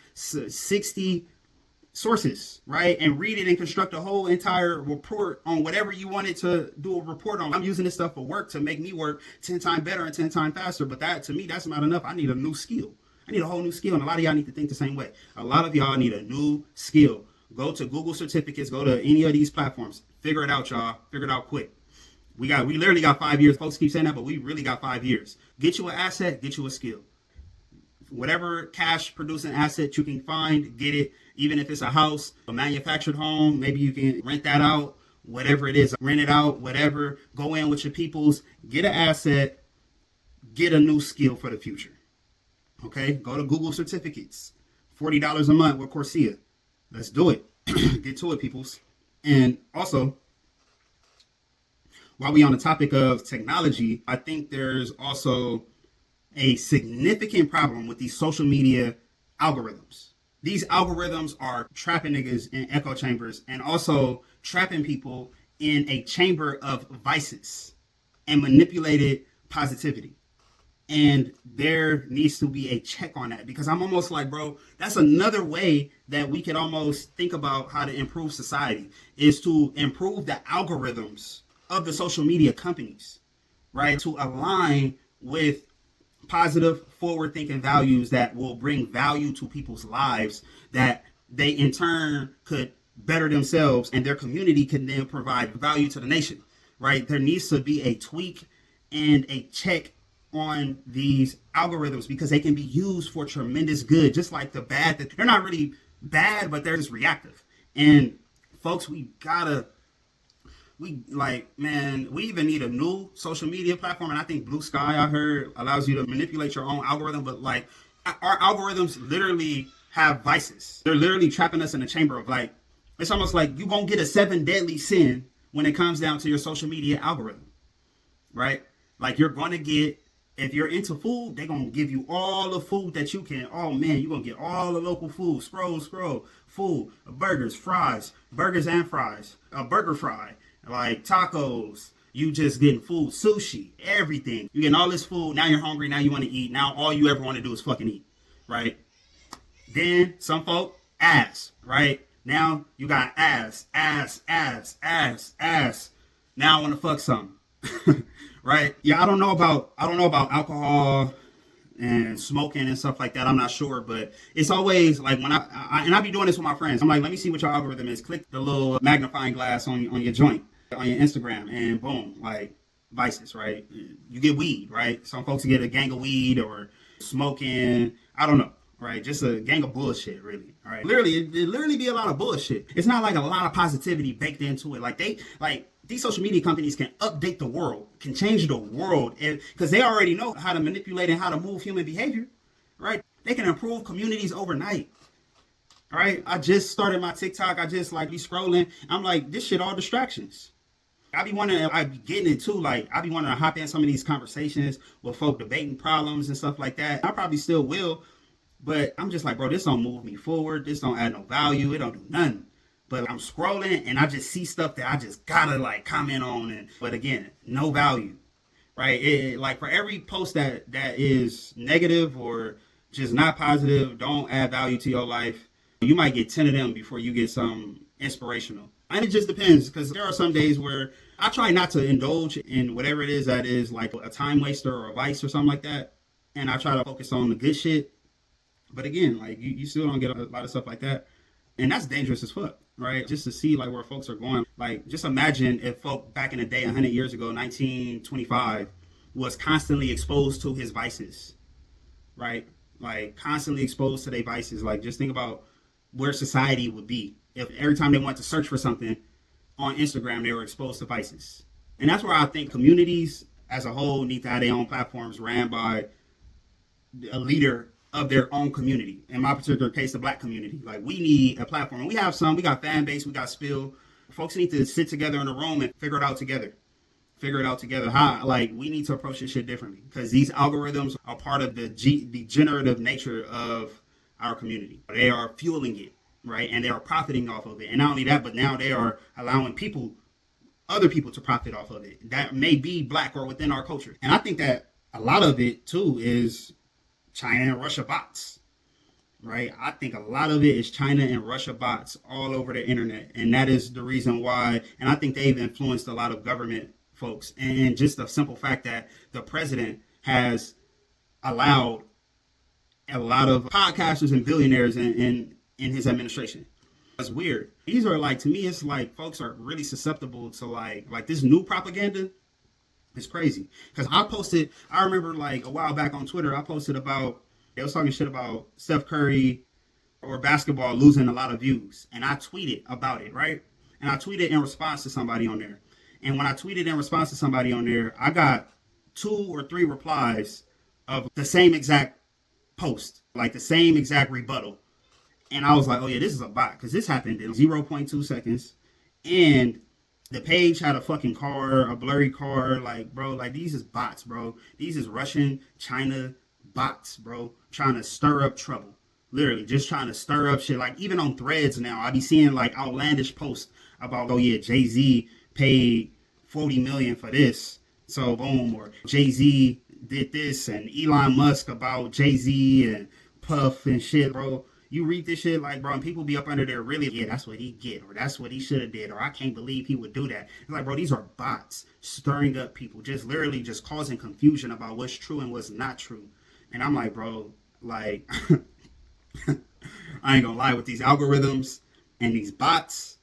sources, right? And read it and construct a whole entire report on whatever you wanted to do a report on. I'm using this stuff for work to make me work 10 times better and 10 times faster. But that, to me, that's not enough. I need a new skill. I need a whole new skill. And a lot of y'all need to think the same way. A lot of y'all need a new skill. Go to Google certificates, go to any of these platforms. Figure it out, y'all. Figure it out quick. We literally got 5 years. Folks keep saying that, but we really got 5 years. Get you an asset, get you a skill. Whatever cash producing asset you can find, get it. Even if it's a house, a manufactured home, maybe you can rent that out, whatever it is, rent it out, whatever. Go in with your peoples, get an asset, get a new skill for the future. Okay, go to Google certificates, $40 a month with Coursera. Let's do it. Get to it, peoples. And also, while we on the topic of technology, I think there's also a significant problem with these social media algorithms. These algorithms are trapping niggas in echo chambers and also trapping people in a chamber of vices and manipulated positivity. And there needs to be a check on that, because I'm almost like, bro, that's another way that we could almost think about how to improve society, is to improve the algorithms of the social media companies, right? To align with positive, forward-thinking values that will bring value to people's lives, that they in turn could better themselves, and their community can then provide value to the nation, right? There needs to be a tweak and a check on these algorithms, because they can be used for tremendous good, just like the bad. That they're not really bad, but they're just reactive. And folks, we even need a new social media platform. And I think Blue Sky, I heard, allows you to manipulate your own algorithm. But like, our algorithms literally have vices. They're literally trapping us in a chamber of, like, it's almost like you won't get a 7 deadly sin when it comes down to your social media algorithm, right? Like, you're going to get, if you're into food, they're going to give you all the food that you can. Oh man, you're going to get all the local food. Scroll, food, burgers and fries, a burger fry, like tacos. You just getting food, sushi, everything. You're getting all this food. Now you're hungry. Now you want to eat. Now all you ever want to do is fucking eat, right? Then some folk, ass, right? Now you got ass. Now I want to fuck some. Right? Yeah, I don't know about alcohol and smoking and stuff like that. I'm not sure, but it's always like when I be doing this with my friends. I'm like, let me see what your algorithm is. Click the little magnifying glass on your joint, on your Instagram, and boom, like vices, right? You get weed, right? Some folks get a gang of weed, or smoking, I don't know, right? Just a gang of bullshit, really. All right, literally, it literally be a lot of bullshit. It's not like a lot of positivity baked into it. Like these social media companies can update the world, can change the world, because they already know how to manipulate and how to move human behavior, right? They can improve communities overnight. All right, I just started my TikTok. I just like be scrolling. I'm like, this shit all distractions. I be getting it too. Like, I be wanting to hop in some of these conversations with folk debating problems and stuff like that. I probably still will, but I'm just like, bro, this don't move me forward. This don't add no value. It don't do nothing. But I'm scrolling and I just see stuff that I just gotta like comment on. But again, no value, right? Like for every post that is negative or just not positive, don't add value to your life, you might get 10 of them before you get some inspirational. And it just depends, because there are some days where I try not to indulge in whatever it is that is like a time waster or a vice or something like that. And I try to focus on the good shit. But again, like you still don't get a lot of stuff like that. And that's dangerous as fuck, right? Just to see like where folks are going. Like, just imagine if folk back in the day, 100 years ago, 1925, was constantly exposed to his vices, right? Like constantly exposed to their vices. Like, just think about where society would be if every time they went to search for something on Instagram, they were exposed to vices. And that's where I think communities as a whole need to have their own platforms ran by a leader of their own community. In my particular case, the Black community. Like, we need a platform. And we have some. We got fan base. We got spill. Folks need to sit together in a room and figure it out together. How, like, we need to approach this shit differently, because these algorithms are part of the degenerative nature of our community. They are fueling it, right? And they are profiting off of it. And not only that, but now they are allowing other people to profit off of it that may be Black or within our culture. And I think that a lot of it too is China and Russia bots, right? I think a lot of it is China and Russia bots all over the internet. And that is the reason why, and I think they've influenced a lot of government folks. And just the simple fact that the president has allowed a lot of podcasters and billionaires in his administration. That's weird. These are like, to me, it's like folks are really susceptible to like this new propaganda. It's crazy. Because I remember like a while back on Twitter, I posted about, they was talking shit about Steph Curry or basketball losing a lot of views. And I tweeted about it, right? And I tweeted in response to somebody on there. And when I tweeted in response to somebody on there, I got 2 or 3 replies of the same exact post, like the same exact rebuttal. And I was like, oh yeah, this is a bot, because this happened in 0.2 seconds. And the page had a fucking car, a blurry car. Like, bro, like, these is bots, bro. These is Russian, China bots, bro, trying to stir up trouble. Literally, just trying to stir up shit. Like, even on Threads now, I be seeing like outlandish posts about, oh yeah, Jay-Z paid $40 million for this, so boom, or Jay-Z did this, and Elon Musk about Jay-Z and Puff and shit, bro. You read this shit, like, bro, and people be up under there really, yeah, that's what he get, or that's what he should have did, or I can't believe he would do that. It's like, bro, these are bots stirring up people, just literally just causing confusion about what's true and what's not true. And I'm like, bro, like, I ain't gonna lie, with these algorithms and these bots,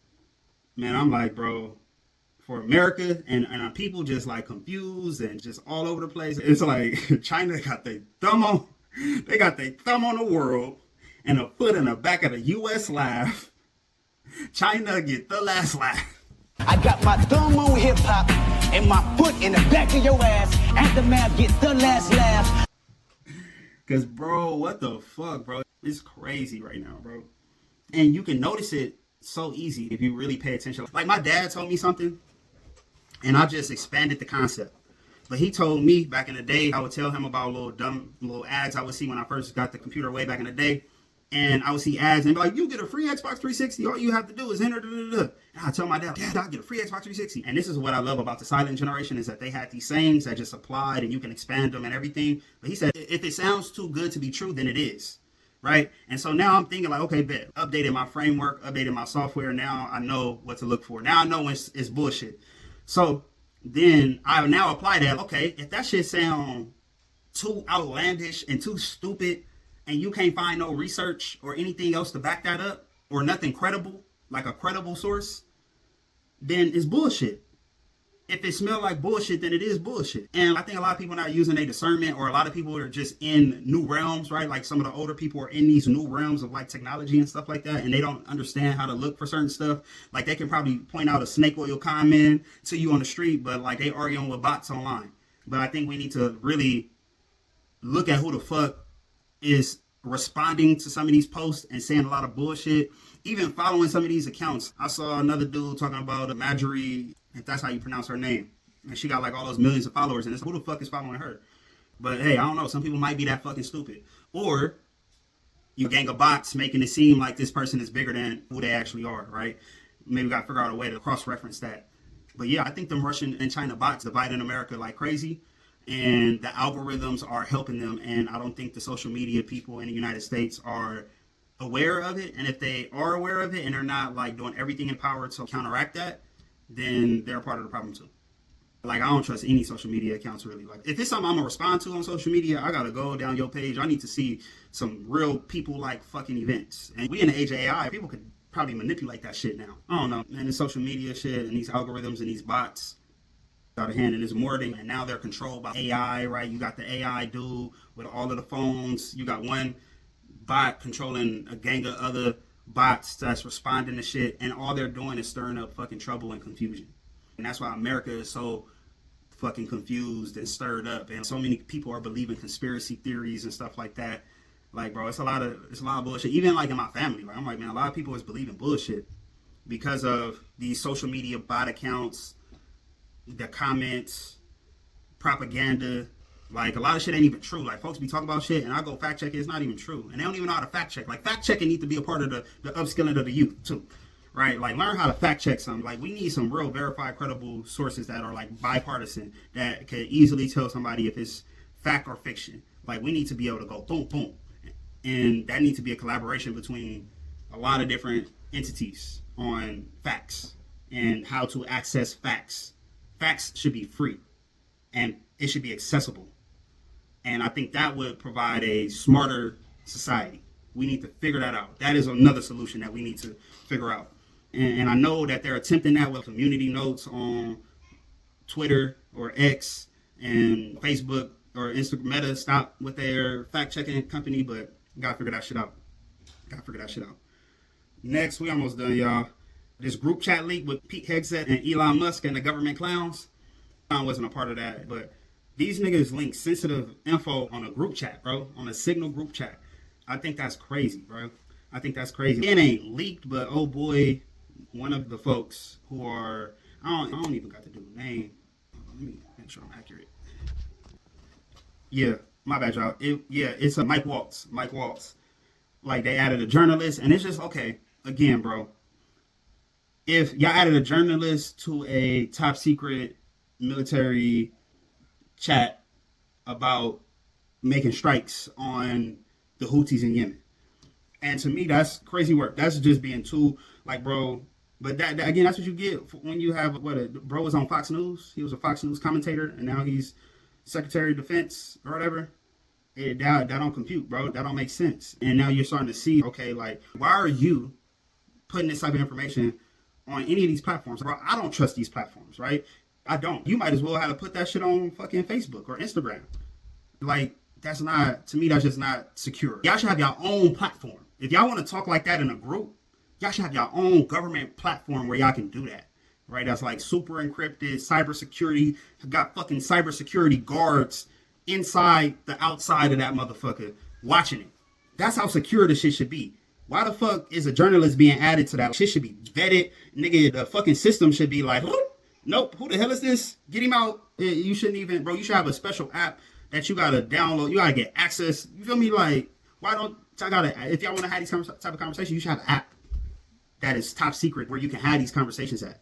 man, I'm like, bro, for America and our people just like confused and just all over the place. It's like China got their thumb on the world and a foot in the back of the U.S. laugh. China get the last laugh. I got my thumb on hip hop and my foot in the back of your ass. Aftermath get the last laugh. Cause bro, what the fuck, bro? It's crazy right now, bro. And you can notice it so easy if you really pay attention. Like, my dad told me something, and I just expanded the concept. But he told me back in the day, I would tell him about little ads I would see when I first got the computer way back in the day. And I would see ads and be like, you get a free Xbox 360. All you have to do is enter. And I tell my dad, I'll get a free Xbox 360. And this is what I love about the silent generation, is that they had these sayings that just applied and you can expand them and everything. But he said, if it sounds too good to be true, then it is. Right? And so now I'm thinking like, okay, bet. Updated my framework, updated my software. Now I know what to look for. Now I know it's bullshit. So then I now apply that. Okay, if that shit sound too outlandish and too stupid, and you can't find no research or anything else to back that up, or nothing credible, like a credible source, then it's bullshit. If it smells like bullshit, then it is bullshit. And I think a lot of people are not using their discernment, or a lot of people are just in new realms, right? Like some of the older people are in these new realms of like technology and stuff like that, and they don't understand how to look for certain stuff. Like they can probably point out a snake oil comment to you on the street, but like they arguing with bots online. But I think we need to really look at who the fuck is responding to some of these posts and saying a lot of bullshit, even following some of these accounts. I saw another dude talking about Marjorie, if that's how you pronounce her name, and she got like all those millions of followers, and it's who the fuck is following her? But hey, I don't know, some people might be that fucking stupid. Or you gang of bots making it seem like this person is bigger than who they actually are, right? Maybe we gotta figure out a way to cross-reference that. But yeah, I think the Russian and China bots dividing America like crazy, and the algorithms are helping them, and I don't think the social media people in the United States are aware of it. And if they are aware of it and they're not like doing everything in power to counteract that, then they're a part of the problem too. Like I don't trust any social media accounts really. Like if it's something I'm gonna respond to on social media, I gotta go down your page. I need to see some real people like fucking events. And we in the age of AI, people could probably manipulate that shit now. I don't know. And the social media shit and these algorithms and these bots out of hand, and it's more than, and now they're controlled by AI, right? You got the AI dude with all of the phones. You got one bot controlling a gang of other bots that's responding to shit, and all they're doing is stirring up fucking trouble and confusion. And that's why America is so fucking confused and stirred up, and so many people are believing conspiracy theories and stuff like that. Like, bro, it's a lot of bullshit. Even like in my family, like I'm like, man, a lot of people is believing bullshit because of these social media bot accounts, the comments, propaganda. Like a lot of shit ain't even true. Like folks be talking about shit and I go fact check it, it's not even true. And they don't even know how to fact check. Like fact checking needs to be a part of the upskilling of the youth too. Right? Like learn how to fact check something. Like we need some real verified, credible sources that are like bipartisan, that can easily tell somebody if it's fact or fiction. Like we need to be able to go boom, boom. And that needs to be a collaboration between a lot of different entities on facts and how to access facts. Facts should be free and it should be accessible. And I think that would provide a smarter society. We need to figure that out. That is another solution that we need to figure out. And I know that they're attempting that with community notes on Twitter or X and Facebook or Instagram. Meta stop with their fact-checking company, but gotta figure that shit out. Next, we almost done, y'all. This group chat leak with Pete Hegseth and Elon Musk and the government clowns. I wasn't a part of that, but these niggas link sensitive info on a group chat, bro, on a Signal group chat. I think that's crazy, bro. I think that's crazy. It ain't leaked, but oh boy, one of the folks who are, I don't even got to do the name. Let me make sure I'm accurate. Yeah, my bad, y'all. It's a Mike Waltz. Like they added a journalist, and it's just, okay, again, bro. If y'all added a journalist to a top secret military chat about making strikes on the Houthis in Yemen, and to me that's crazy work. That's just being too, like, bro. But that again, that's what you get when you have bro was on Fox News. He was a Fox News commentator, and now he's Secretary of Defense or whatever. That don't compute, bro. That don't make sense. And now you're starting to see, okay, like, why are you putting this type of information on any of these platforms? Bro, I don't trust these platforms, right? I don't. You might as well have to put that shit on fucking Facebook or Instagram. Like, that's not, to me, that's just not secure. Y'all should have your own platform. If y'all want to talk like that in a group, y'all should have your own government platform where y'all can do that, right? That's like super encrypted, cybersecurity, got fucking cybersecurity guards inside the outside of that motherfucker watching it. That's how secure the shit should be. Why the fuck is a journalist being added to that? Shit should be vetted. Nigga, the fucking system should be like, nope, who the hell is this? Get him out. You shouldn't even, bro, you should have a special app that you gotta download. You gotta get access. You feel me? Like, why don't I gotta, if y'all wanna have these type of conversations, you should have an app that is top secret where you can have these conversations at.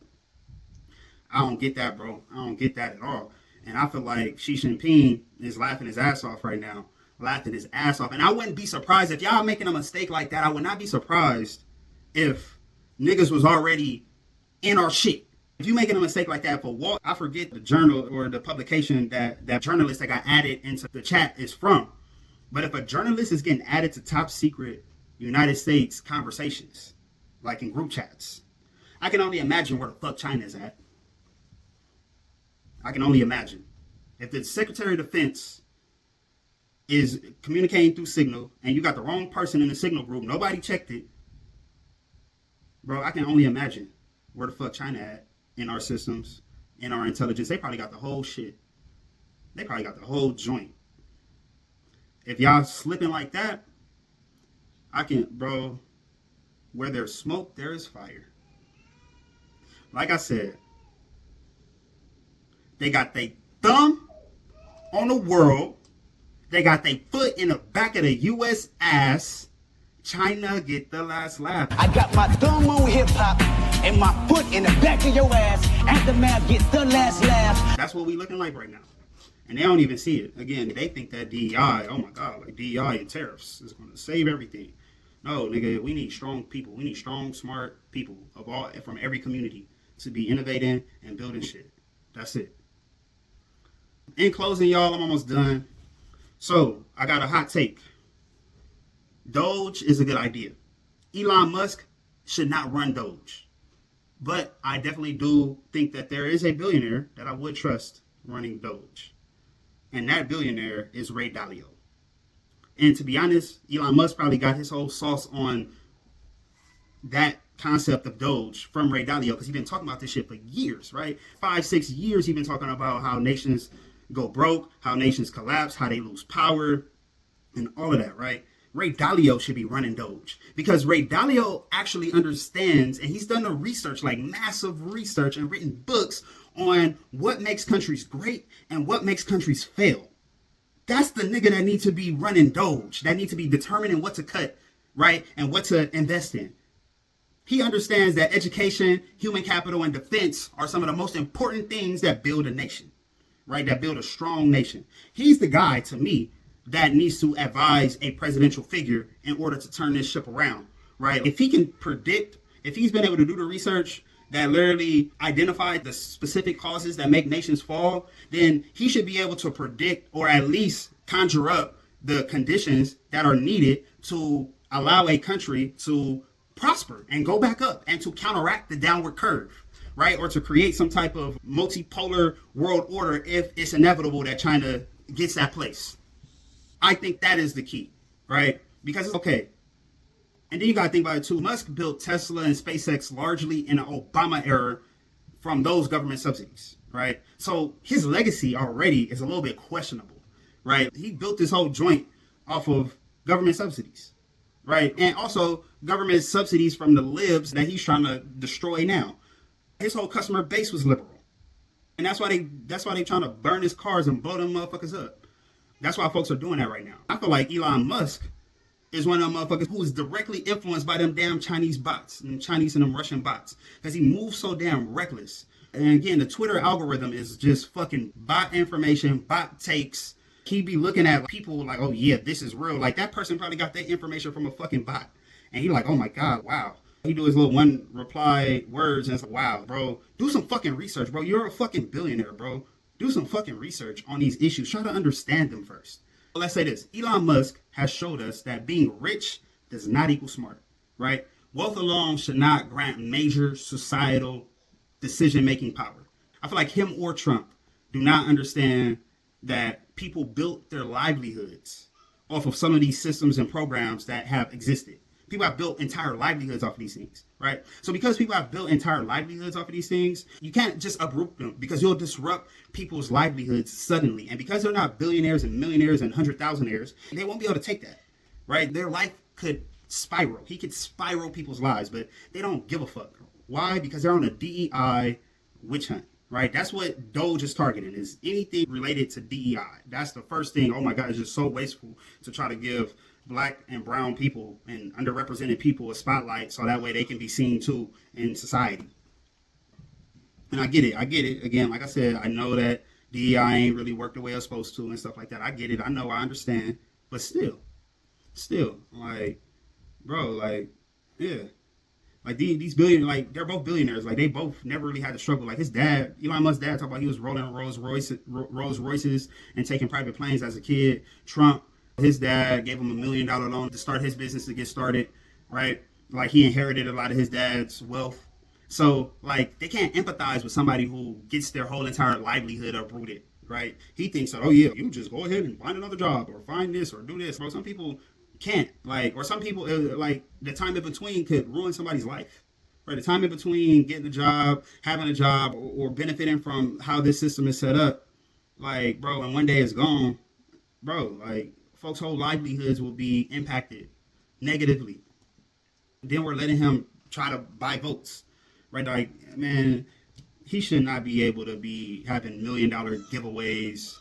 I don't get that, bro. I don't get that at all. And I feel like Xi Jinping is laughing his ass off right now. Laughing his ass off. And I wouldn't be surprised if y'all making a mistake like that. I would not be surprised if niggas was already in our shit. If you making a mistake like that for Walt, I forget the journal or the publication that journalist that got added into the chat is from. But if a journalist is getting added to top secret United States conversations, like in group chats, I can only imagine where the fuck China is at. I can only imagine. If the Secretary of Defense is communicating through Signal and you got the wrong person in the Signal group, nobody checked it, bro, I can only imagine where the fuck China at in our systems, in our intelligence. They probably got the whole shit. They probably got the whole joint. If y'all slipping like that, I can, bro, where there's smoke, there is fire. Like I said, they got their thumb on the world. They got their foot in the back of the U.S. ass. China get the last laugh. I got my thumb on hip-hop and my foot in the back of your ass. Aftermath get the last laugh. That's what we looking like right now. And they don't even see it. Again, they think that DEI, oh my God, like DEI and tariffs is going to save everything. No, nigga, we need strong people. We need strong, smart people from every community to be innovating and building shit. That's it. In closing, y'all, I'm almost done. So, I got a hot take. Doge is a good idea. Elon Musk should not run Doge. But I definitely do think that there is a billionaire that I would trust running Doge. And that billionaire is Ray Dalio. And to be honest, Elon Musk probably got his whole sauce on that concept of Doge from Ray Dalio because he's been talking about this shit for years, right? 5-6 years he's been talking about how nations go broke, how nations collapse, how they lose power, and all of that, right? Ray Dalio should be running Doge because Ray Dalio actually understands, and he's done the research, like massive research, and written books on what makes countries great and what makes countries fail. That's the nigga that needs to be running Doge, that needs to be determining what to cut, right, and what to invest in. He understands that education, human capital, and defense are some of the most important things that build a nation, right, that build a strong nation. He's the guy, to me, that needs to advise a presidential figure in order to turn this ship around, right? If he can predict, if he's been able to do the research that literally identified the specific causes that make nations fall, then he should be able to predict or at least conjure up the conditions that are needed to allow a country to prosper and go back up and to counteract the downward curve, right? Or to create some type of multipolar world order if it's inevitable that China gets that place. I think that is the key, right? Because, okay, and then you got to think about it too. Musk built Tesla and SpaceX largely in the Obama era from those government subsidies, right? So his legacy already is a little bit questionable, right? He built this whole joint off of government subsidies, right? And also government subsidies from the libs that he's trying to destroy now. His whole customer base was liberal. And that's why they trying to burn his cars and blow them motherfuckers up. That's why folks are doing that right now. I feel like Elon Musk is one of them motherfuckers who is directly influenced by them damn Chinese bots, and Chinese and them Russian bots, because he moves so damn reckless. And again, the Twitter algorithm is just fucking bot information, bot takes. He be looking at people like, oh yeah, this is real. Like that person probably got that information from a fucking bot. And he like, oh my God, wow. He do his little one reply words and it's like, wow, bro, do some fucking research, bro. You're a fucking billionaire, bro. Do some fucking research on these issues. Try to understand them first. Let's say this. Elon Musk has showed us that being rich does not equal smart, right? Wealth alone should not grant major societal decision-making power. I feel like him or Trump do not understand that people built their livelihoods off of some of these systems and programs that have existed. People have built entire livelihoods off of these things, right? So because people have built entire livelihoods off of these things, you can't just uproot them because you'll disrupt people's livelihoods suddenly. And because they're not billionaires and millionaires and 100,000aires, they won't be able to take that, right? Their life could spiral. He could spiral people's lives, but they don't give a fuck. Why? Because they're on a DEI witch hunt, right? That's what Doge is targeting, is anything related to DEI. That's the first thing. Oh my God, it's just so wasteful to try to give Black and brown people and underrepresented people a spotlight so that way they can be seen too in society. And I get it. Again, like I said, I know that DEI ain't really worked the way it's supposed to and stuff like that. I get it. I know. I understand. But still, like, bro, like, yeah. Like these billionaires, like they're both billionaires. Like they both never really had to struggle. Like his dad, Elon Musk's dad, talked about he was rolling Rolls Royces and taking private planes as a kid. Trump, his dad gave him $1 million loan to start his business to get started, right? Like he inherited a lot of his dad's wealth. So like they can't empathize with somebody who gets their whole entire livelihood uprooted, right? He thinks that, oh yeah, you just go ahead and find another job or find this or do this. Bro, some people can't, like, or some people like the time in between could ruin somebody's life. Right, the time in between getting a job, having a job, or benefiting from how this system is set up, like, bro, and one day it's gone, bro, like, folks' whole livelihoods will be impacted negatively. Then we're letting him try to buy votes, right? Like, man, he should not be able to be having $1 million giveaways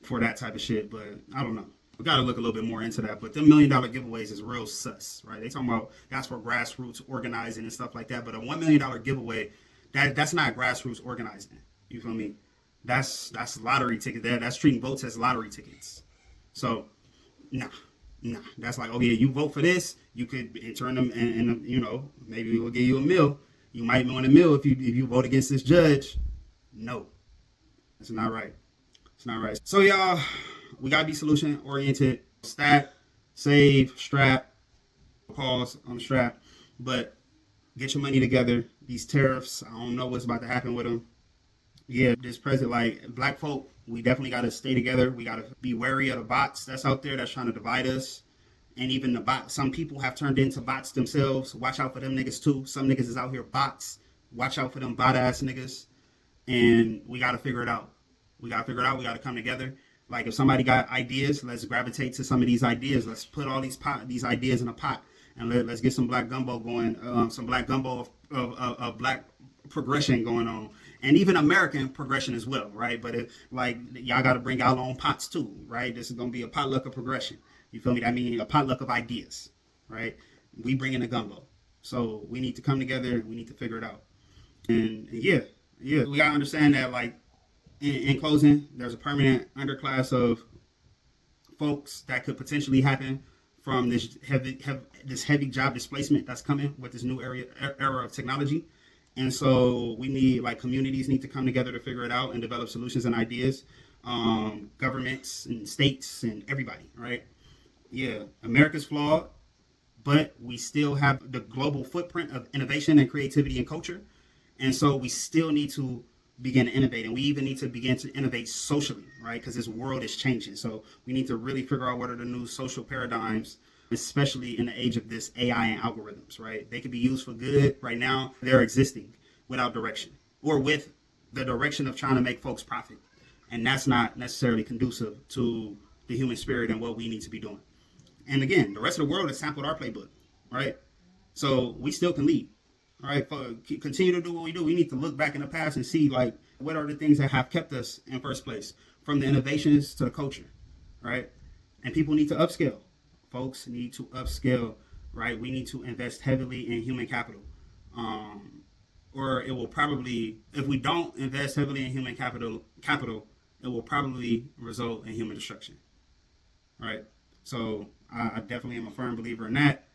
for that type of shit. But I don't know. We got to look a little bit more into that. But the $1 million giveaways is real sus, right? They talking about that's for grassroots organizing and stuff like that. But a $1 million giveaway, that's not grassroots organizing. You feel me? That's lottery tickets. That's treating votes as lottery tickets. So, nah. That's like, oh yeah, you vote for this, you could turn them, and you know, maybe we'll give you a meal. You might want a meal if you vote against this judge. No, that's not right. It's not right. So y'all, we gotta be solution oriented. Stat, save, strap, pause on the strap, but get your money together. These tariffs, I don't know what's about to happen with them. Yeah, this president, like, black folk, we definitely got to stay together. We got to be wary of the bots that's out there that's trying to divide us. And even the bots, some people have turned into bots themselves. Watch out for them niggas too. Some niggas is out here bots. Watch out for them bot ass niggas. And we got to figure it out. We got to come together. Like, if somebody got ideas, let's gravitate to some of these ideas. Let's put all these ideas in a pot. And let's get some black gumbo going. Some black gumbo of black progression going on. And even American progression as well, right? But like, y'all got to bring y'all own pots too, right? This is going to be a potluck of progression. You feel me? I mean, a potluck of ideas, right? We bring in a gumbo. So we need to come together. We need to figure it out. And yeah, we got to understand that, like, in closing, there's a permanent underclass of folks that could potentially happen from this heavy job displacement that's coming with this new era of technology. And so we need, like, communities need to come together to figure it out and develop solutions and ideas. Governments and states and everybody, right? Yeah, America's flawed, but we still have the global footprint of innovation and creativity and culture. And so we still need to begin to innovate. And we even need to begin to innovate socially, right? Because this world is changing. So we need to really figure out what are the new social paradigms, especially in the age of this AI and algorithms, right? They can be used for good. Right now, they're existing without direction, or with the direction of trying to make folks profit. And that's not necessarily conducive to the human spirit and what we need to be doing. And again, the rest of the world has sampled our playbook, right? So we still can lead, all right? Continue to do what we do. We need to look back in the past and see, like, what are the things that have kept us in first place, from the innovations to the culture, right? And people need to upscale. Folks need to upscale, right? We need to invest heavily in human capital. Or it will probably, if we don't invest heavily in human capital, it will probably result in human destruction, right? So I definitely am a firm believer in that.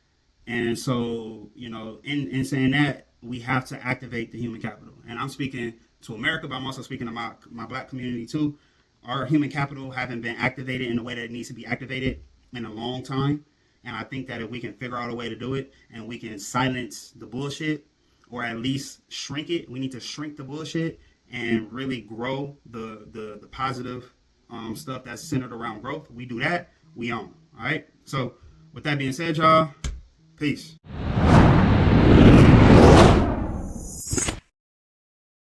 And so, you know, in saying that, we have to activate the human capital. And I'm speaking to America, but I'm also speaking to my black community too. Our human capital haven't been activated in the way that it needs to be activated in a long time. And I think that if we can figure out a way to do it, and we can silence the bullshit, or at least shrink it, we need to shrink the bullshit and really grow the positive stuff that's centered around growth. We do that, we own. All right. So with that being said, y'all, peace.